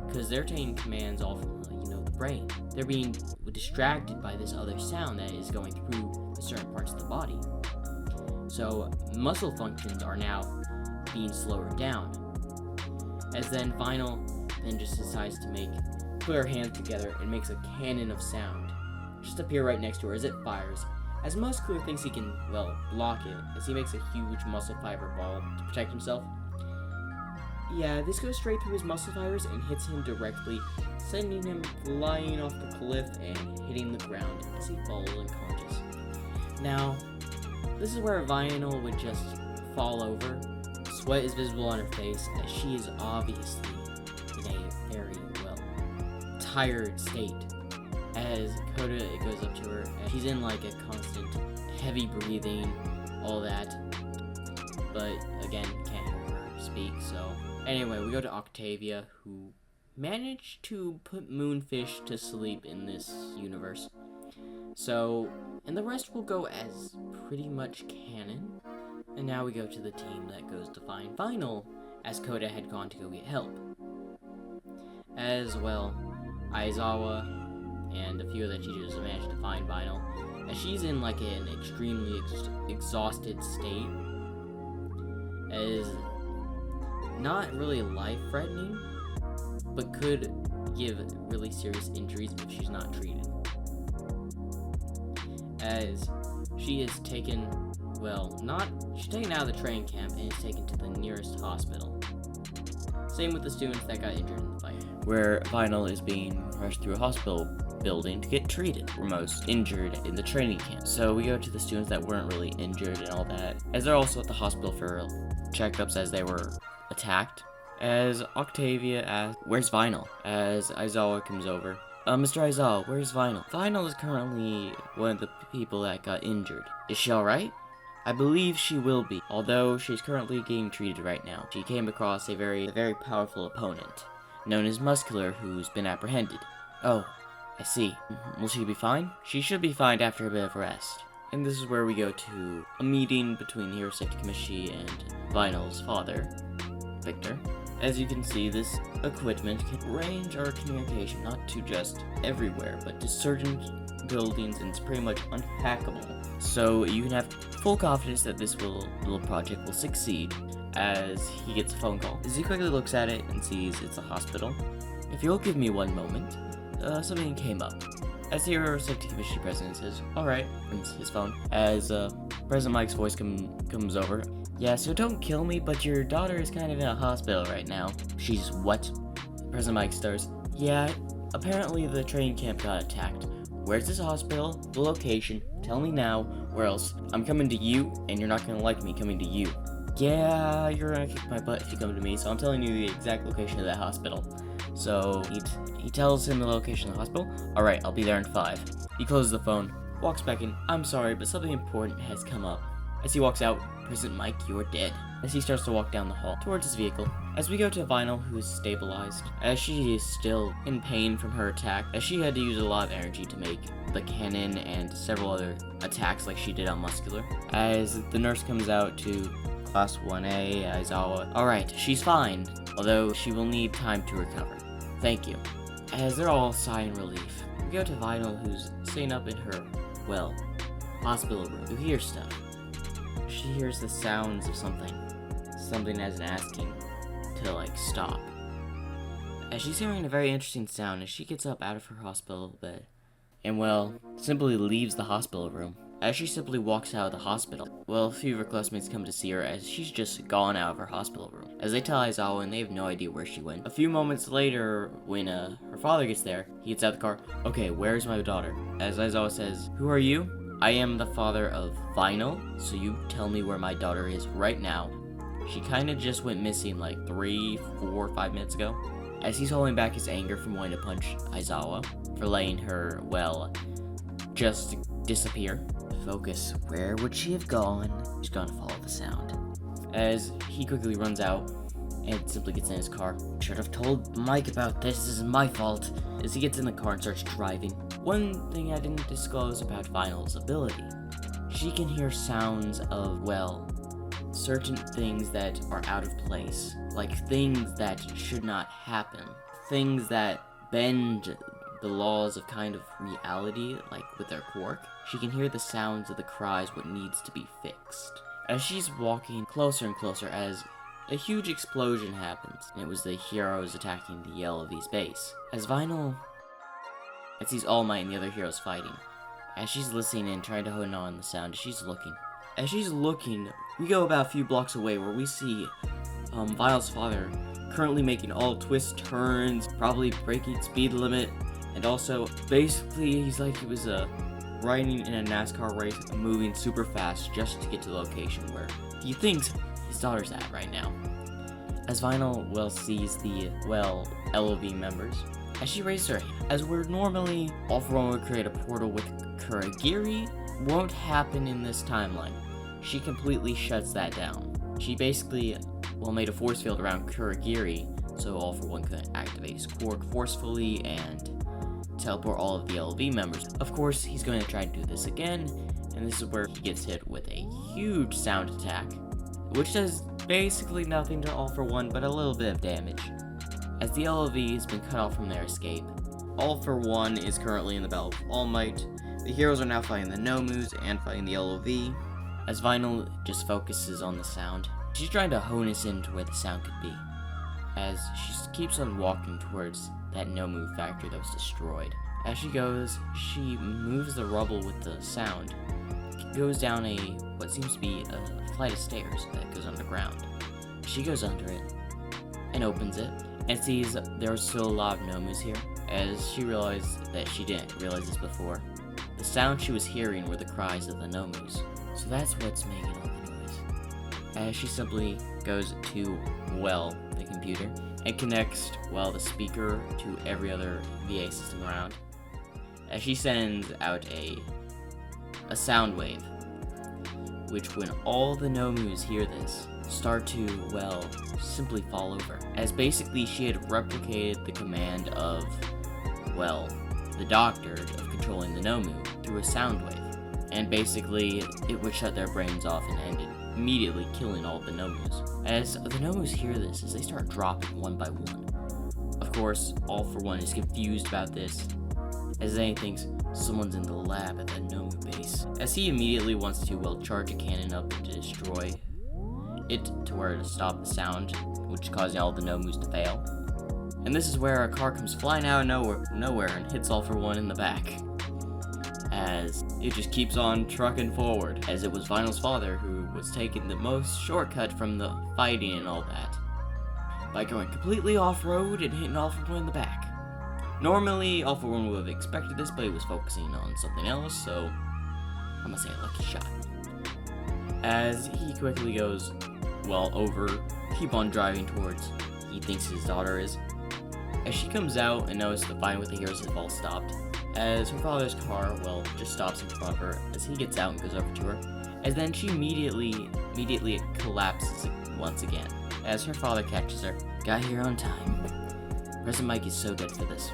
because they're taking commands all from the brain. They're being distracted by this other sound that is going through certain parts of the body. So muscle functions are now being slowed down. As then Vinyl then just decides to put her hands together and makes a cannon of sound just appear right next to her as it fires. As Muscular thinks he can, well, block it, as he makes a huge muscle fiber ball to protect himself. Yeah, this goes straight through his muscle fibers and hits him directly, sending him flying off the cliff and hitting the ground as he falls unconscious. Now, this is where Vinyl would just fall over. Sweat is visible on her face as she is obviously in a very, well, tired state. As Coda goes up to her, and she's in like a constant heavy breathing, all that, but again, can't hear her speak, so. Anyway, we go to Octavia, who managed to put Moonfish to sleep in this universe. So, and the rest will go as pretty much canon. And now we go to the team that goes to find Vinyl, as Coda had gone to go get help. As well, Aizawa and a few other teachers managed to find Vinyl, as she's in like an extremely exhausted state, as not really life-threatening, but could give really serious injuries if she's not treated. As she is taken, she's taken out of the training camp and is taken to the nearest hospital. Same with the students that got injured in the fight, where Vinyl is being rushed through a hospital building to get treated. We're most injured in the training camp. So we go to the students that weren't really injured and all that, as they're also at the hospital for checkups as they were attacked. As Octavia asks, "Where's Vinyl?" As Aizawa comes over. Mr. Aizawa, where's Vinyl?" "Vinyl is currently one of the people that got injured." "Is she alright?" "I believe she will be, although she's currently getting treated right now. She came across a very powerful opponent, known as Muscular, who's been apprehended." "Oh, I see. Will she be fine?" "She should be fine after a bit of rest." And this is where we go to a meeting between the Hero Safety Committee and Vinyl's father, Victor. As you can see, this equipment can range our communication not to just everywhere, but to certain buildings, and it's pretty much unhackable. So you can have full confidence that this little project will succeed. As he gets a phone call, as he quickly looks at it and sees it's a hospital. "If you'll give me one moment, something came up." As the Hero Safety Committee president says, "Alright," and his phone. As President Mike's voice comes over. "Yeah, so don't kill me, but your daughter is kind of in a hospital right now." "She's what?" President Mike starts. "Yeah, apparently the training camp got attacked. Where's this hospital? The location? Tell me now, or else I'm coming to you, and you're not gonna like me coming to you." "Yeah, you're gonna kick my butt if you come to me, so I'm telling you the exact location of that hospital." So he tells him the location of the hospital. Alright, I'll be there in 5. He closes the phone, walks back in. I'm sorry, but something important has come up. As he walks out, President Mike, you're dead. As he starts to walk down the hall towards his vehicle. As we go to Vinyl, who is stabilized, as she is still in pain from her attack, as she had to use a lot of energy to make the cannon and several other attacks like she did on Muscular. As the nurse comes out to Class 1A, Aizawa. Alright, she's fine, although she will need time to recover. Thank you. As they're all sigh in relief, we go to Vinyl, who's sitting up in her, well, hospital room, who hears stuff. She hears the sounds of something as asking to, like, stop. As she's hearing a very interesting sound, as she gets up out of her hospital bed, and, well, simply leaves the hospital room. As she simply walks out of the hospital, well, a few of her classmates come to see her as she's just gone out of her hospital room. As they tell Aizawa, and they have no idea where she went. A few moments later, when her father gets there, he gets out of the car. Okay, where's my daughter? As Aizawa says, who are you? I am the father of Vinyl, so you tell me where my daughter is right now. She kinda just went missing like 3, 4, 5 minutes ago. As he's holding back his anger from wanting to punch Aizawa for letting her, well, just disappear. Focus, where would she have gone? She's gonna follow the sound. As he quickly runs out and simply gets in his car. Should have told Mike about this is my fault. As he gets in the car and starts driving. One thing I didn't disclose about Vinyl's ability. She can hear sounds of, well, certain things that are out of place. Like things that should not happen. Things that bend the laws of kind of reality, like with their quirk. She can hear the sounds of the cries what needs to be fixed. As she's walking closer and closer as a huge explosion happens, and it was the heroes attacking the LOV's base. As Vinyl sees All Might and the other heroes fighting, as she's listening and trying to hone on the sound, she's looking. As she's looking, we go about a few blocks away where we see Vinyl's father currently making all twist turns, probably breaking speed limit, and also basically he's like he was riding in a NASCAR race, moving super fast just to get to the location where he thinks his daughter's at right now. As Vinyl, well, sees the, well, LOV members, as she raises her hand, as where normally All For One would create a portal with Kuragiri, won't happen in this timeline. She completely shuts that down. She basically, well, made a force field around Kuragiri, so All For One could activate his quirk forcefully and teleport all of the LV members. Of course, he's going to try to do this again, and this is where he gets hit with a huge sound attack, which does basically nothing to All For One, but a little bit of damage. As the LOV has been cut off from their escape, All For One is currently in the Battle of All Might. The heroes are now fighting the Nomus and fighting the LOV, as Vinyl just focuses on the sound. She's trying to hone us into where the sound could be, as she keeps on walking towards that Nomu factory that was destroyed. As she goes, she moves the rubble with the sound, goes down what seems to be a flight of stairs that goes underground. She goes under it, and opens it, and sees there are still a lot of Nomus here, as she realized that she didn't realize this before. The sound she was hearing were the cries of the Nomus, so that's what's making all the noise. As she simply goes to, well, the computer, and connects, well, the speaker to every other VA system around, as she sends out a sound wave, which when all the Nomus hear this, start to, well, simply fall over, as basically she had replicated the command of, well, the doctor of controlling the Nomu through a sound wave, and basically it would shut their brains off and end it, immediately killing all the Nomus. As the Nomus hear this, as they start dropping one by one. Of course, All For One is confused about this, as they thinks someone's in the lab at the Nomu base, as he immediately wants to, well, charge a cannon up to destroy it to where to stop the sound, which is causing all the Nomus to fail. And this is where a car comes flying out of nowhere and hits All For One in the back, as it just keeps on trucking forward, as it was Vinyl's father who was taking the most shortcut from the fighting and all that, by going completely off-road and hitting All For One in the back. Normally, All For One would have expected this, but he was focusing on something else, so I'm gonna say a lucky shot. As he quickly goes, well, keep on driving towards he thinks his daughter is, As she comes out and notices the fight with the heroes have all stopped, as her father's car, just stops in front of her as he gets out and goes over to her, as then she immediately collapses once again, as her father catches her. Got here on time. President Mike is so dead for this.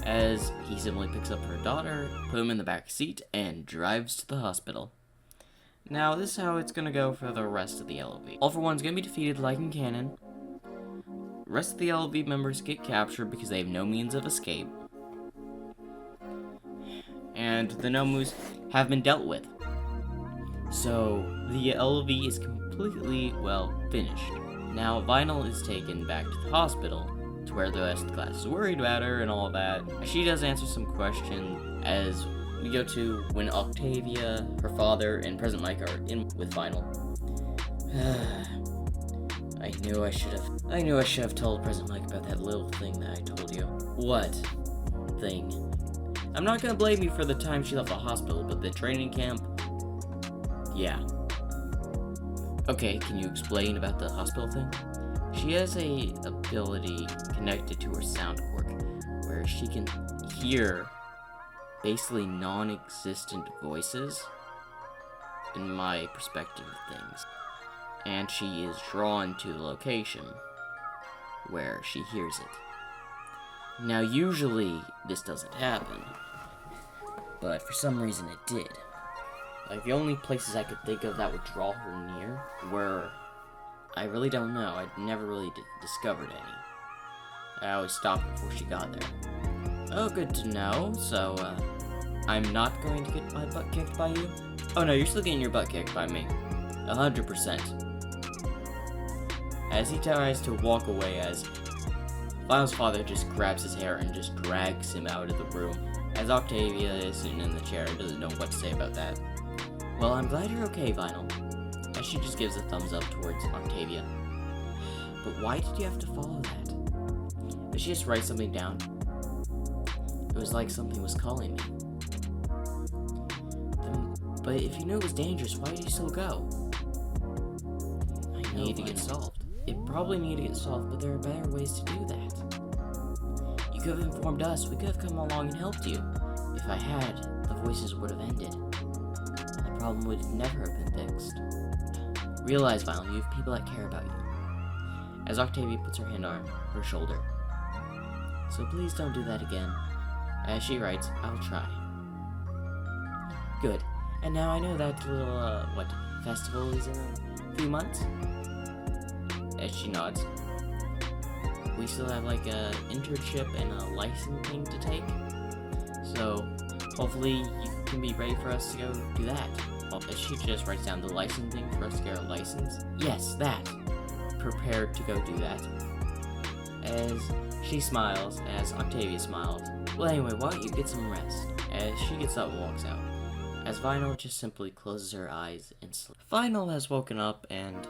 As he simply picks up her daughter, put him in the back seat, and drives to the hospital. Now, this is how it's gonna go for the rest of the LOV. All for One's gonna be defeated like in canon. Rest of the LOV members get captured because they have no means of escape. And the Nomus have been dealt with. So, the LOV is completely, finished. Now, Vinyl is taken back to the hospital, to where the rest of the class is worried about her and all that. She does answer some questions as we go to when Octavia, her father, and President Mike are in with Vinyl. I knew I should have told President Mike about that little thing that I told you. What thing? I'm not gonna blame you for the time she left the hospital, but the training camp, yeah. Okay, can you explain about the hospital thing? She has a ability connected to her sound quirk, where she can hear basically non-existent voices, in my perspective of things. And she is drawn to the location where she hears it. Now, usually this doesn't happen, but for some reason it did. Like, the only places I could think of that would draw her near were, I really don't know. I never really discovered any. I always stopped before she got there. Oh, good to know. So, I'm not going to get my butt kicked by you? Oh no, you're still getting your butt kicked by me. 100%. As he tries to walk away, as Vinyl's father just grabs his hair and just drags him out of the room, as Octavia is sitting in the chair and doesn't know what to say about that. Well, I'm glad you're okay, Vinyl. As she just gives a thumbs up towards Octavia. But why did you have to follow that? Did she just write something down? It was like something was calling me. But if you knew it was dangerous, why did you still go? I need to get solved. It probably needed to get solved, but there are better ways to do that. You could have informed us. We could have come along and helped you. If I had, the voices would have ended. And the problem would never have been fixed. Realize, Vinyl, you have people that care about you. As Octavia puts her hand on her shoulder. So please don't do that again. As she writes, I'll try. Good. And now I know that little, festival is in a few months? As she nods. We still have, a internship and a licensing to take. So, hopefully you can be ready for us to go do that. As she just writes down the licensing for us to get our license. Yes, that. Prepared to go do that. As she smiles, as Octavia smiles. Well, anyway, why don't you get some rest? As she gets up and walks out. As Vinyl just simply closes her eyes and sleeps. Vinyl has woken up and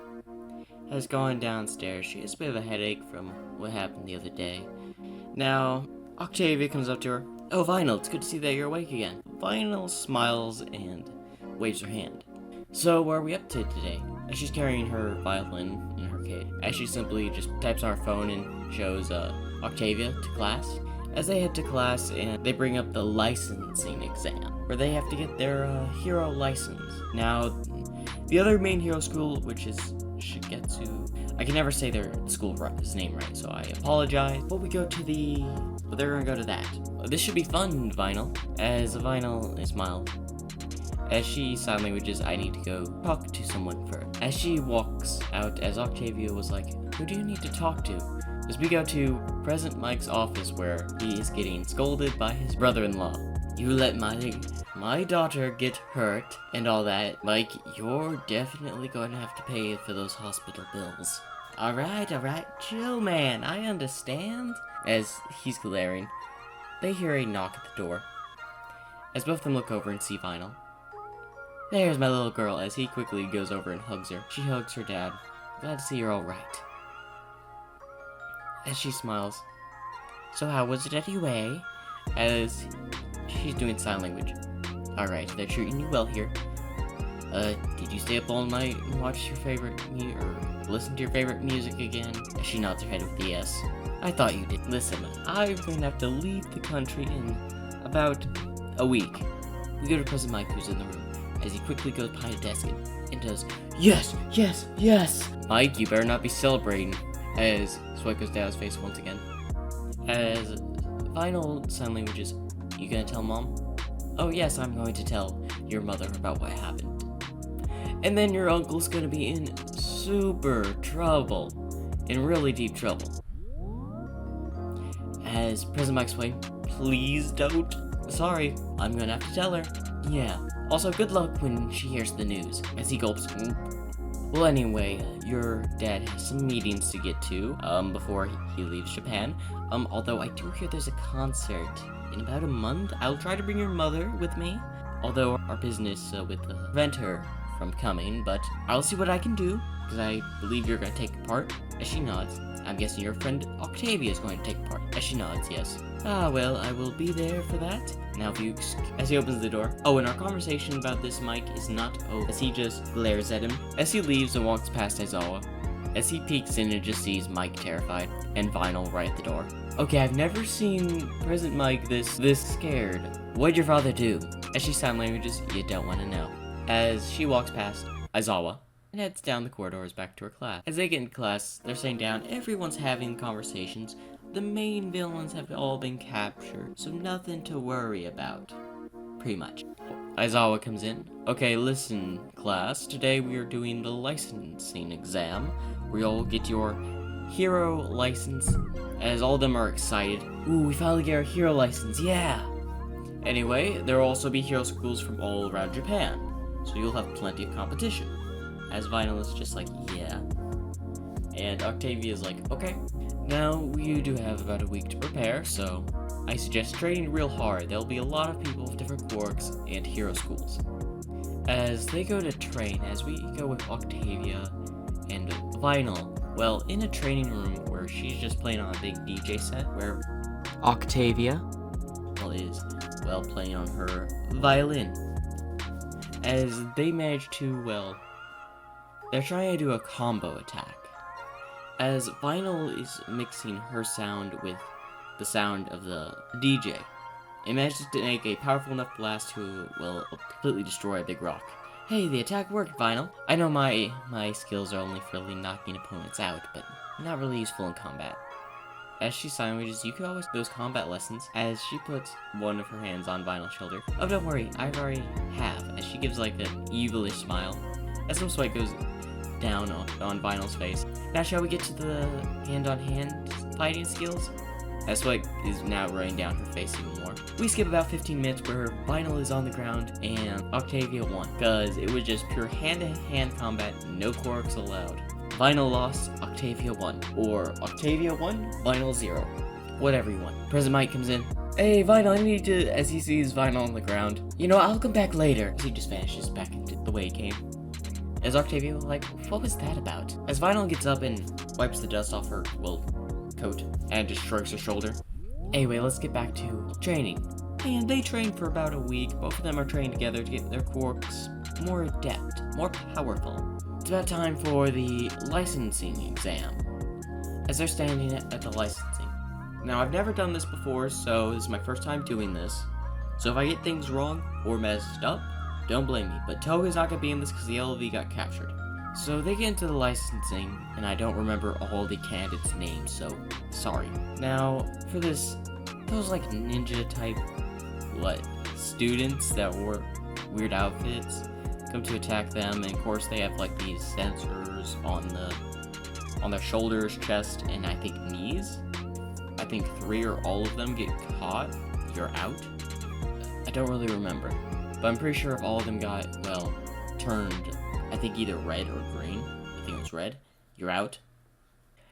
has gone downstairs. She has a bit of a headache from what happened the other day. Now, Octavia comes up to her. Oh, Vinyl, it's good to see that you're awake again. Vinyl smiles and waves her hand. So, what are we up to today? As she's carrying her violin in her case. As she simply just types on her phone and shows Octavia to class. As they head to class and they bring up the licensing exam, where they have to get their hero license. Now, the other main hero school, which is Shigetsu, I can never say their school's name right, so I apologize. But they're gonna go to that. This should be fun, Vinyl. As Vinyl smiles. As she sign languages, I need to go talk to someone first. As she walks out, as Octavia was like, who do you need to talk to? As we go to President Mike's office where he is getting scolded by his brother-in-law. You let my daughter get hurt and all that. Mike, you're definitely going to have to pay for those hospital bills. Alright, chill, man, I understand. As he's glaring, they hear a knock at the door. As both of them look over and see Vinyl. There's my little girl, as he quickly goes over and hugs her. She hugs her dad. Glad to see you're alright. As she smiles. So how was it anyway? As she's doing sign language. Alright, they're treating you well here. Did you stay up all night and watch your favorite Listen to your favorite music again? She nods her head with a yes. I thought you did. Listen, I'm going to have to leave the country in about a week. We go to President Mike, who's in the room, as he quickly goes behind a desk and does, yes, yes, yes! Mike, you better not be celebrating, as sweat goes down his face once again. As Vinyl sign languages, you gonna tell Mom? Oh yes, I'm going to tell your mother about what happened. And then your uncle's gonna be in super trouble. In really deep trouble. As President Mike explained, please don't. Sorry, I'm gonna have to tell her. Yeah. Also, good luck when she hears the news. As he gulps. Well, anyway, your dad has some meetings to get to, before he leaves Japan. Although I do hear there's a concert in about a month. I'll try to bring your mother with me. Although our business would prevent her from coming, but I'll see what I can do, because I believe you're going to take part. As she nods. I'm guessing your friend Octavia is going to take part. As she nods, yes. Ah, well, I will be there for that. Now, if you, as he opens the door. Oh, and our conversation about this Mike is not over, as he just glares at him. As he leaves and walks past Aizawa. As he peeks in and just sees Mike terrified, and Vinyl right at the door. Okay, I've never seen President Mike this scared. What'd your father do? As she sign languages, you don't want to know. As she walks past Aizawa and heads down the corridors back to her class. As they get in class, they're sitting down, everyone's having conversations. The main villains have all been captured, so nothing to worry about. Pretty much. Aizawa comes in. Okay, listen, class. Today we are doing the licensing exam, where you'll get your hero license, as all of them are excited. Ooh, we finally get our hero license, yeah! Anyway, there will also be hero schools from all around Japan, so you'll have plenty of competition. As Vinyl is just like, yeah. And Octavia is like, okay. Now, you do have about a week to prepare, so I suggest training real hard. There'll be a lot of people with different quirks and hero schools. As they go to train, as we go with Octavia and Vinyl, well, in a training room where she's just playing on a big DJ set, where Octavia is, well, playing on her violin. As they manage to, well, they're trying to do a combo attack. As Vinyl is mixing her sound with the sound of the DJ, it manages to make a powerful enough blast to, well, completely destroy a big rock. Hey, the attack worked, Vinyl. I know my skills are only for really knocking opponents out, but not really useful in combat. As she sign languages, you could always those combat lessons, as she puts one of her hands on Vinyl's shoulder. Oh, don't worry, I already have, as she gives like an evilish smile. As some sweat goes down on Vinyl's face. Now shall we get to the hand-on-hand fighting skills? As sweat is now running down her face even more. We skip about 15 minutes where Vinyl is on the ground and Octavia won, because it was just pure hand-to-hand combat, no quirks allowed. Vinyl lost, Octavia won. Or Octavia won, Vinyl 0. Whatever you want. President Mike comes in. Hey, Vinyl, I need to, as he sees Vinyl on the ground. You know, I'll come back later. As he just vanishes back into the way he came. As Octavia, like, what was that about? As Vinyl gets up and wipes the dust off her, well, coat, and just shrugs her shoulder. Anyway, let's get back to training. And they train for about a week. Both of them are trained together to get their quirks more adept, more powerful. It's about time for the licensing exam. As they're standing at the licensing. Now, I've never done this before, so this is my first time doing this. So if I get things wrong or messed up, don't blame me. But Toga's not gonna be in this because the LV got captured. So they get into the licensing, and I don't remember all the candidates' names, so sorry. Now, for this, those like ninja type, students that wore weird outfits come to attack them, and of course they have like these sensors on their shoulders, chest, and I think knees. I think 3 or all of them get caught, you're out. I don't really remember, but I'm pretty sure if all of them got, well, turned, I think either red or green, I think it was red, you're out.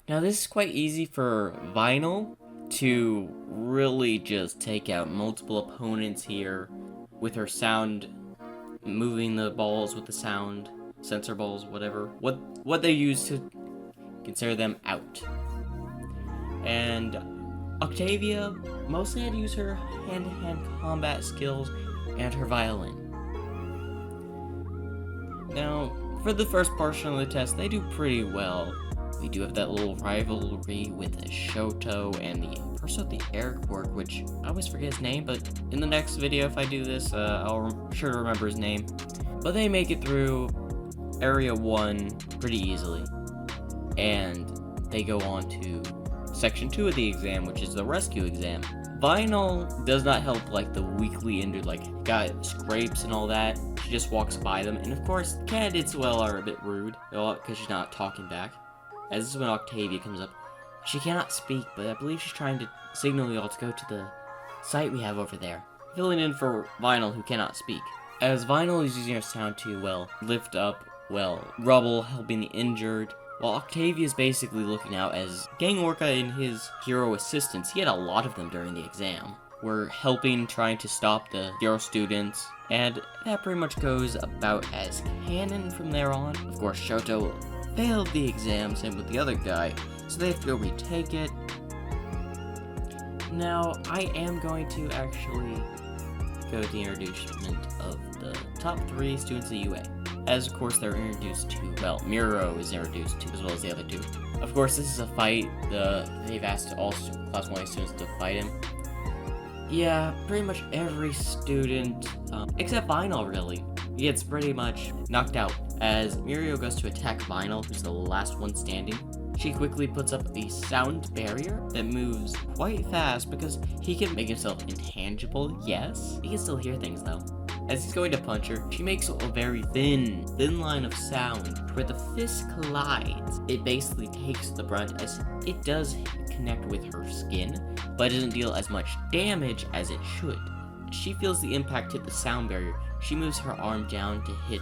Now this is quite easy for Vinyl to really just take out multiple opponents here with her sound, moving the balls with the sound, sensor balls, whatever, what they use to consider them out. And Octavia mostly had to use her hand-to-hand combat skills and her violin. Now, For the first portion of the test, they do pretty well. We do have that little rivalry with Shoto and the person with the air quirk, which I always forget his name, but in the next video, if I do this, I'll sure to remember his name. But they make it through Area 1 pretty easily, and they go on to Section 2 of the exam, which is the rescue exam. Vinyl does not help like the weakly injured, like got scrapes and all that. She just walks by them, and of course, candidates are a bit rude, because she's not talking back. As this is when Octavia comes up. She cannot speak, but I believe she's trying to signal you all to go to the site we have over there. Filling in for Vinyl, who cannot speak. As Vinyl is using her sound to, lift up, rubble, helping the injured, while Octavia is basically looking out as Gang Orca and his hero assistants, he had a lot of them during the exam, were helping, trying to stop the hero students, and that pretty much goes about as canon from there on. Of course, Shoto failed the exam, same with the other guy, so they have to go retake it. Now, I am going to actually go to the introduction of the top 3 students of UA. As, of course, they're introduced to, Miro is introduced to, as well as the other 2. Of course, this is a fight. They've asked all Class 1A students to fight him. Yeah, pretty much every student, except Vinyl, really, gets pretty much knocked out. As Mirio goes to attack Vinyl, who's the last one standing, she quickly puts up a sound barrier that moves quite fast because he can make himself intangible, yes. He can still hear things, though. As he's going to punch her, she makes a very thin line of sound where the fist collides. It basically takes the brunt as it does connect with her skin, but it doesn't deal as much damage as it should. She feels the impact hit the sound barrier. She moves her arm down to hit,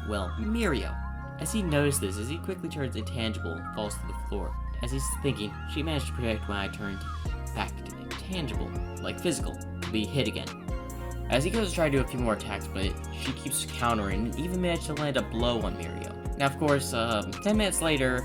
Mirio. As he notices this, as he quickly turns intangible and falls to the floor. As he's thinking, she managed to protect when I turned back to intangible, like physical, to be hit again. As he goes to try to do a few more attacks, but she keeps countering and even managed to land a blow on Mirio. Now, of course, 10 minutes later,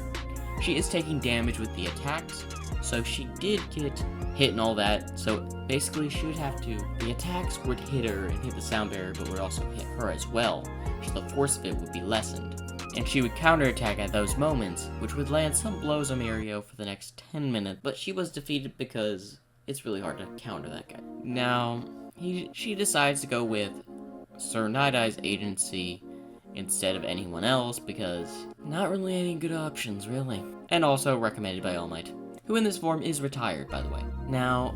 she is taking damage with the attacks, so she did get hit and all that, so basically she would have to, the attacks would hit her and hit the sound barrier, but would also hit her as well, so the force of it would be lessened. And she would counterattack at those moments, which would land some blows on Mirio for the next 10 minutes, but she was defeated because it's really hard to counter that guy. Now, she decides to go with Sir Night-Eye's agency instead of anyone else because not really any good options, really. And also recommended by All Might, who in this form is retired, by the way. Now,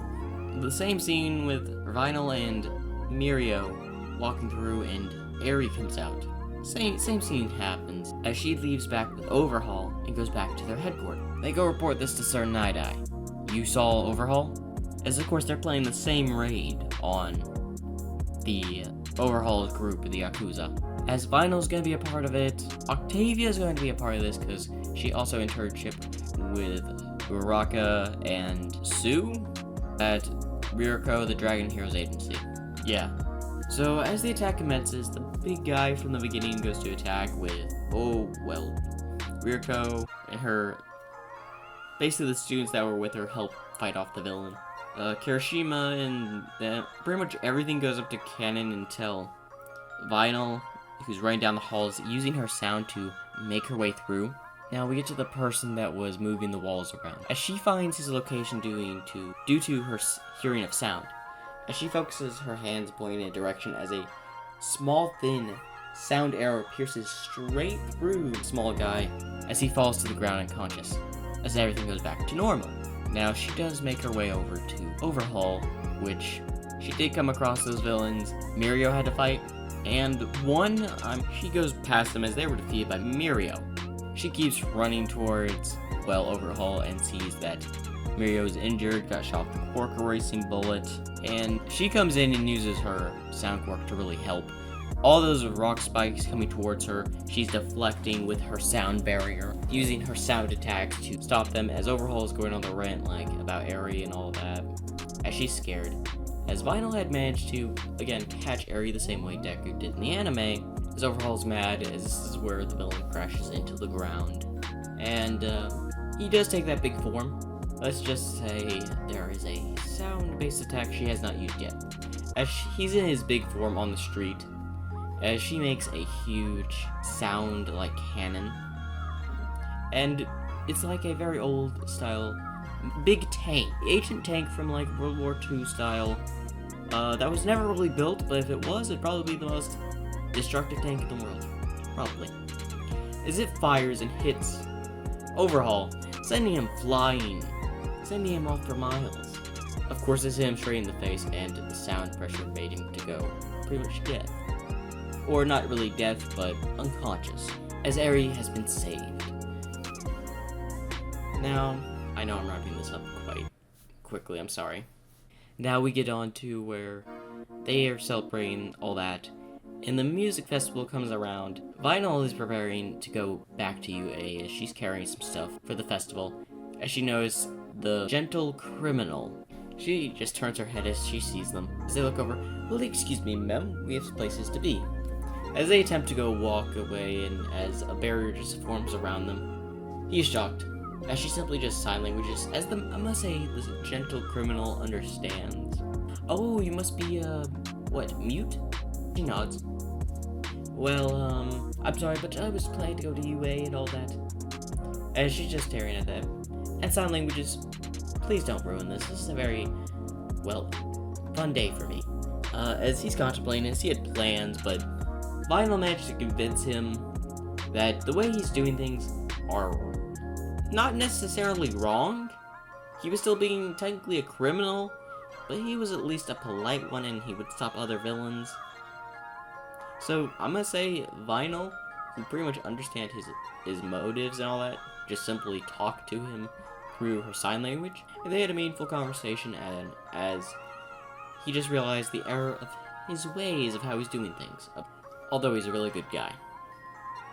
the same scene with Vinyl and Mirio walking through and Eri comes out. Same scene happens as she leaves back with Overhaul and goes back to their headquarters. They go report this to Sir Night-Eye. You saw Overhaul? As of course they're playing the same raid on the Overhaul's group, the Yakuza. As Vinyl's gonna be a part of it, Octavia's going to be a part of this because she also internship with Uraka and Sue at Ryuko, the Dragon Heroes Agency. Yeah. So as the attack commences, the big guy from the beginning goes to attack with, Ryuko and her, basically the students that were with her help fight off the villain. Kirishima and pretty much everything goes up to canon until Vinyl, who's running down the halls, using her sound to make her way through. Now we get to the person that was moving the walls around. As she finds his location due to her hearing of sound. As she focuses her hands pointing in a direction as a small, thin sound arrow pierces straight through the small guy as he falls to the ground unconscious, as everything goes back to normal. Now she does make her way over to Overhaul, which she did come across those villains Mirio had to fight, and she goes past them as they were defeated by Mirio. She keeps running towards, Overhaul and sees that Mirio is injured, got shot with a quirk erasing bullet, and she comes in and uses her sound quirk to really help. All those rock spikes coming towards her, she's deflecting with her sound barrier, using her sound attacks to stop them as Overhaul is going on the rant about Eri and all that, as she's scared. As Vinyl had managed to, again, catch Eri the same way Deku did in the anime, as Overhaul's mad as this is where the villain crashes into the ground. And he does take that big form. Let's just say there is a sound-based attack she has not used yet. As he's in his big form on the street, as she makes a huge sound like cannon. And it's like a very old style big tank, ancient tank from like World War II style. That was never really built, but if it was, it'd probably be the most destructive tank in the world. Probably. As it fires and hits Overhaul, sending him flying, sending him off for miles. Of course, it's him straight in the face, and the sound pressure made him to go pretty much dead. Or not really death, but unconscious, as Eri has been saved. Now, I know I'm wrapping this up quite quickly, I'm sorry. Now we get on to where they are celebrating all that, and the music festival comes around. Vinyl is preparing to go back to UA as she's carrying some stuff for the festival, as she knows the gentle criminal. She just turns her head as she sees them. As they look over, "Well, excuse me, ma'am, we have places to be." As they attempt to go walk away, and as a barrier just forms around them, he is shocked, as she simply just sign languages, as I must say, this gentle criminal understands. "Oh, you must be, what, mute?" She nods. "Well, I'm sorry, but I was planning to go to UA and all that." As she's just staring at them. And sign languages, "Please don't ruin this. This is a very, well, fun day for me." As he's contemplating this, he had plans, but Vinyl managed to convince him that the way he's doing things are not necessarily wrong. He was still being technically a criminal, but he was at least a polite one, and he would stop other villains. So I'm gonna say Vinyl, who pretty much understand his motives and all that, just simply talked to him through her sign language, and they had a meaningful conversation, and as he just realized the error of his ways of how he's doing things, although he's a really good guy.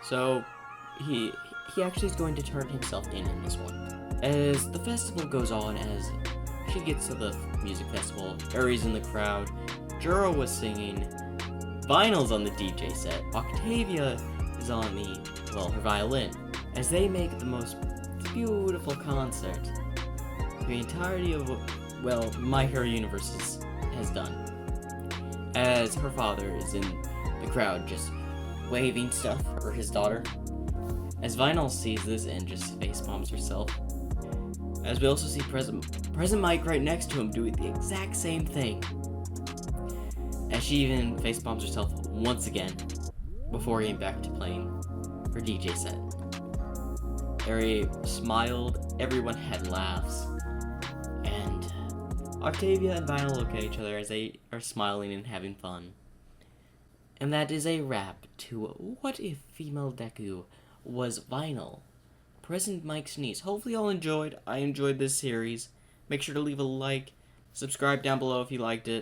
So he actually is going to turn himself in this one. As the festival goes on, as she gets to the music festival, Eri's in the crowd, Juro was singing, Vinyl's on the DJ set, Octavia is on her violin, as they make the most beautiful concert the entirety of My Hero Universe has done. As her father is in the crowd just waving stuff for his daughter. As Vinyl sees this and just facepalms herself. As we also see Present Mike right next to him doing the exact same thing. As she even facepalms herself once again before getting back to playing her DJ set. Eri smiled, everyone had laughs, and Octavia and Vinyl look at each other as they are smiling and having fun. And that is a wrap to What If Female Deku Was Vinyl, Present Mike's niece. Hopefully y'all enjoyed. I enjoyed this series. Make sure to leave a like, subscribe down below if you liked it.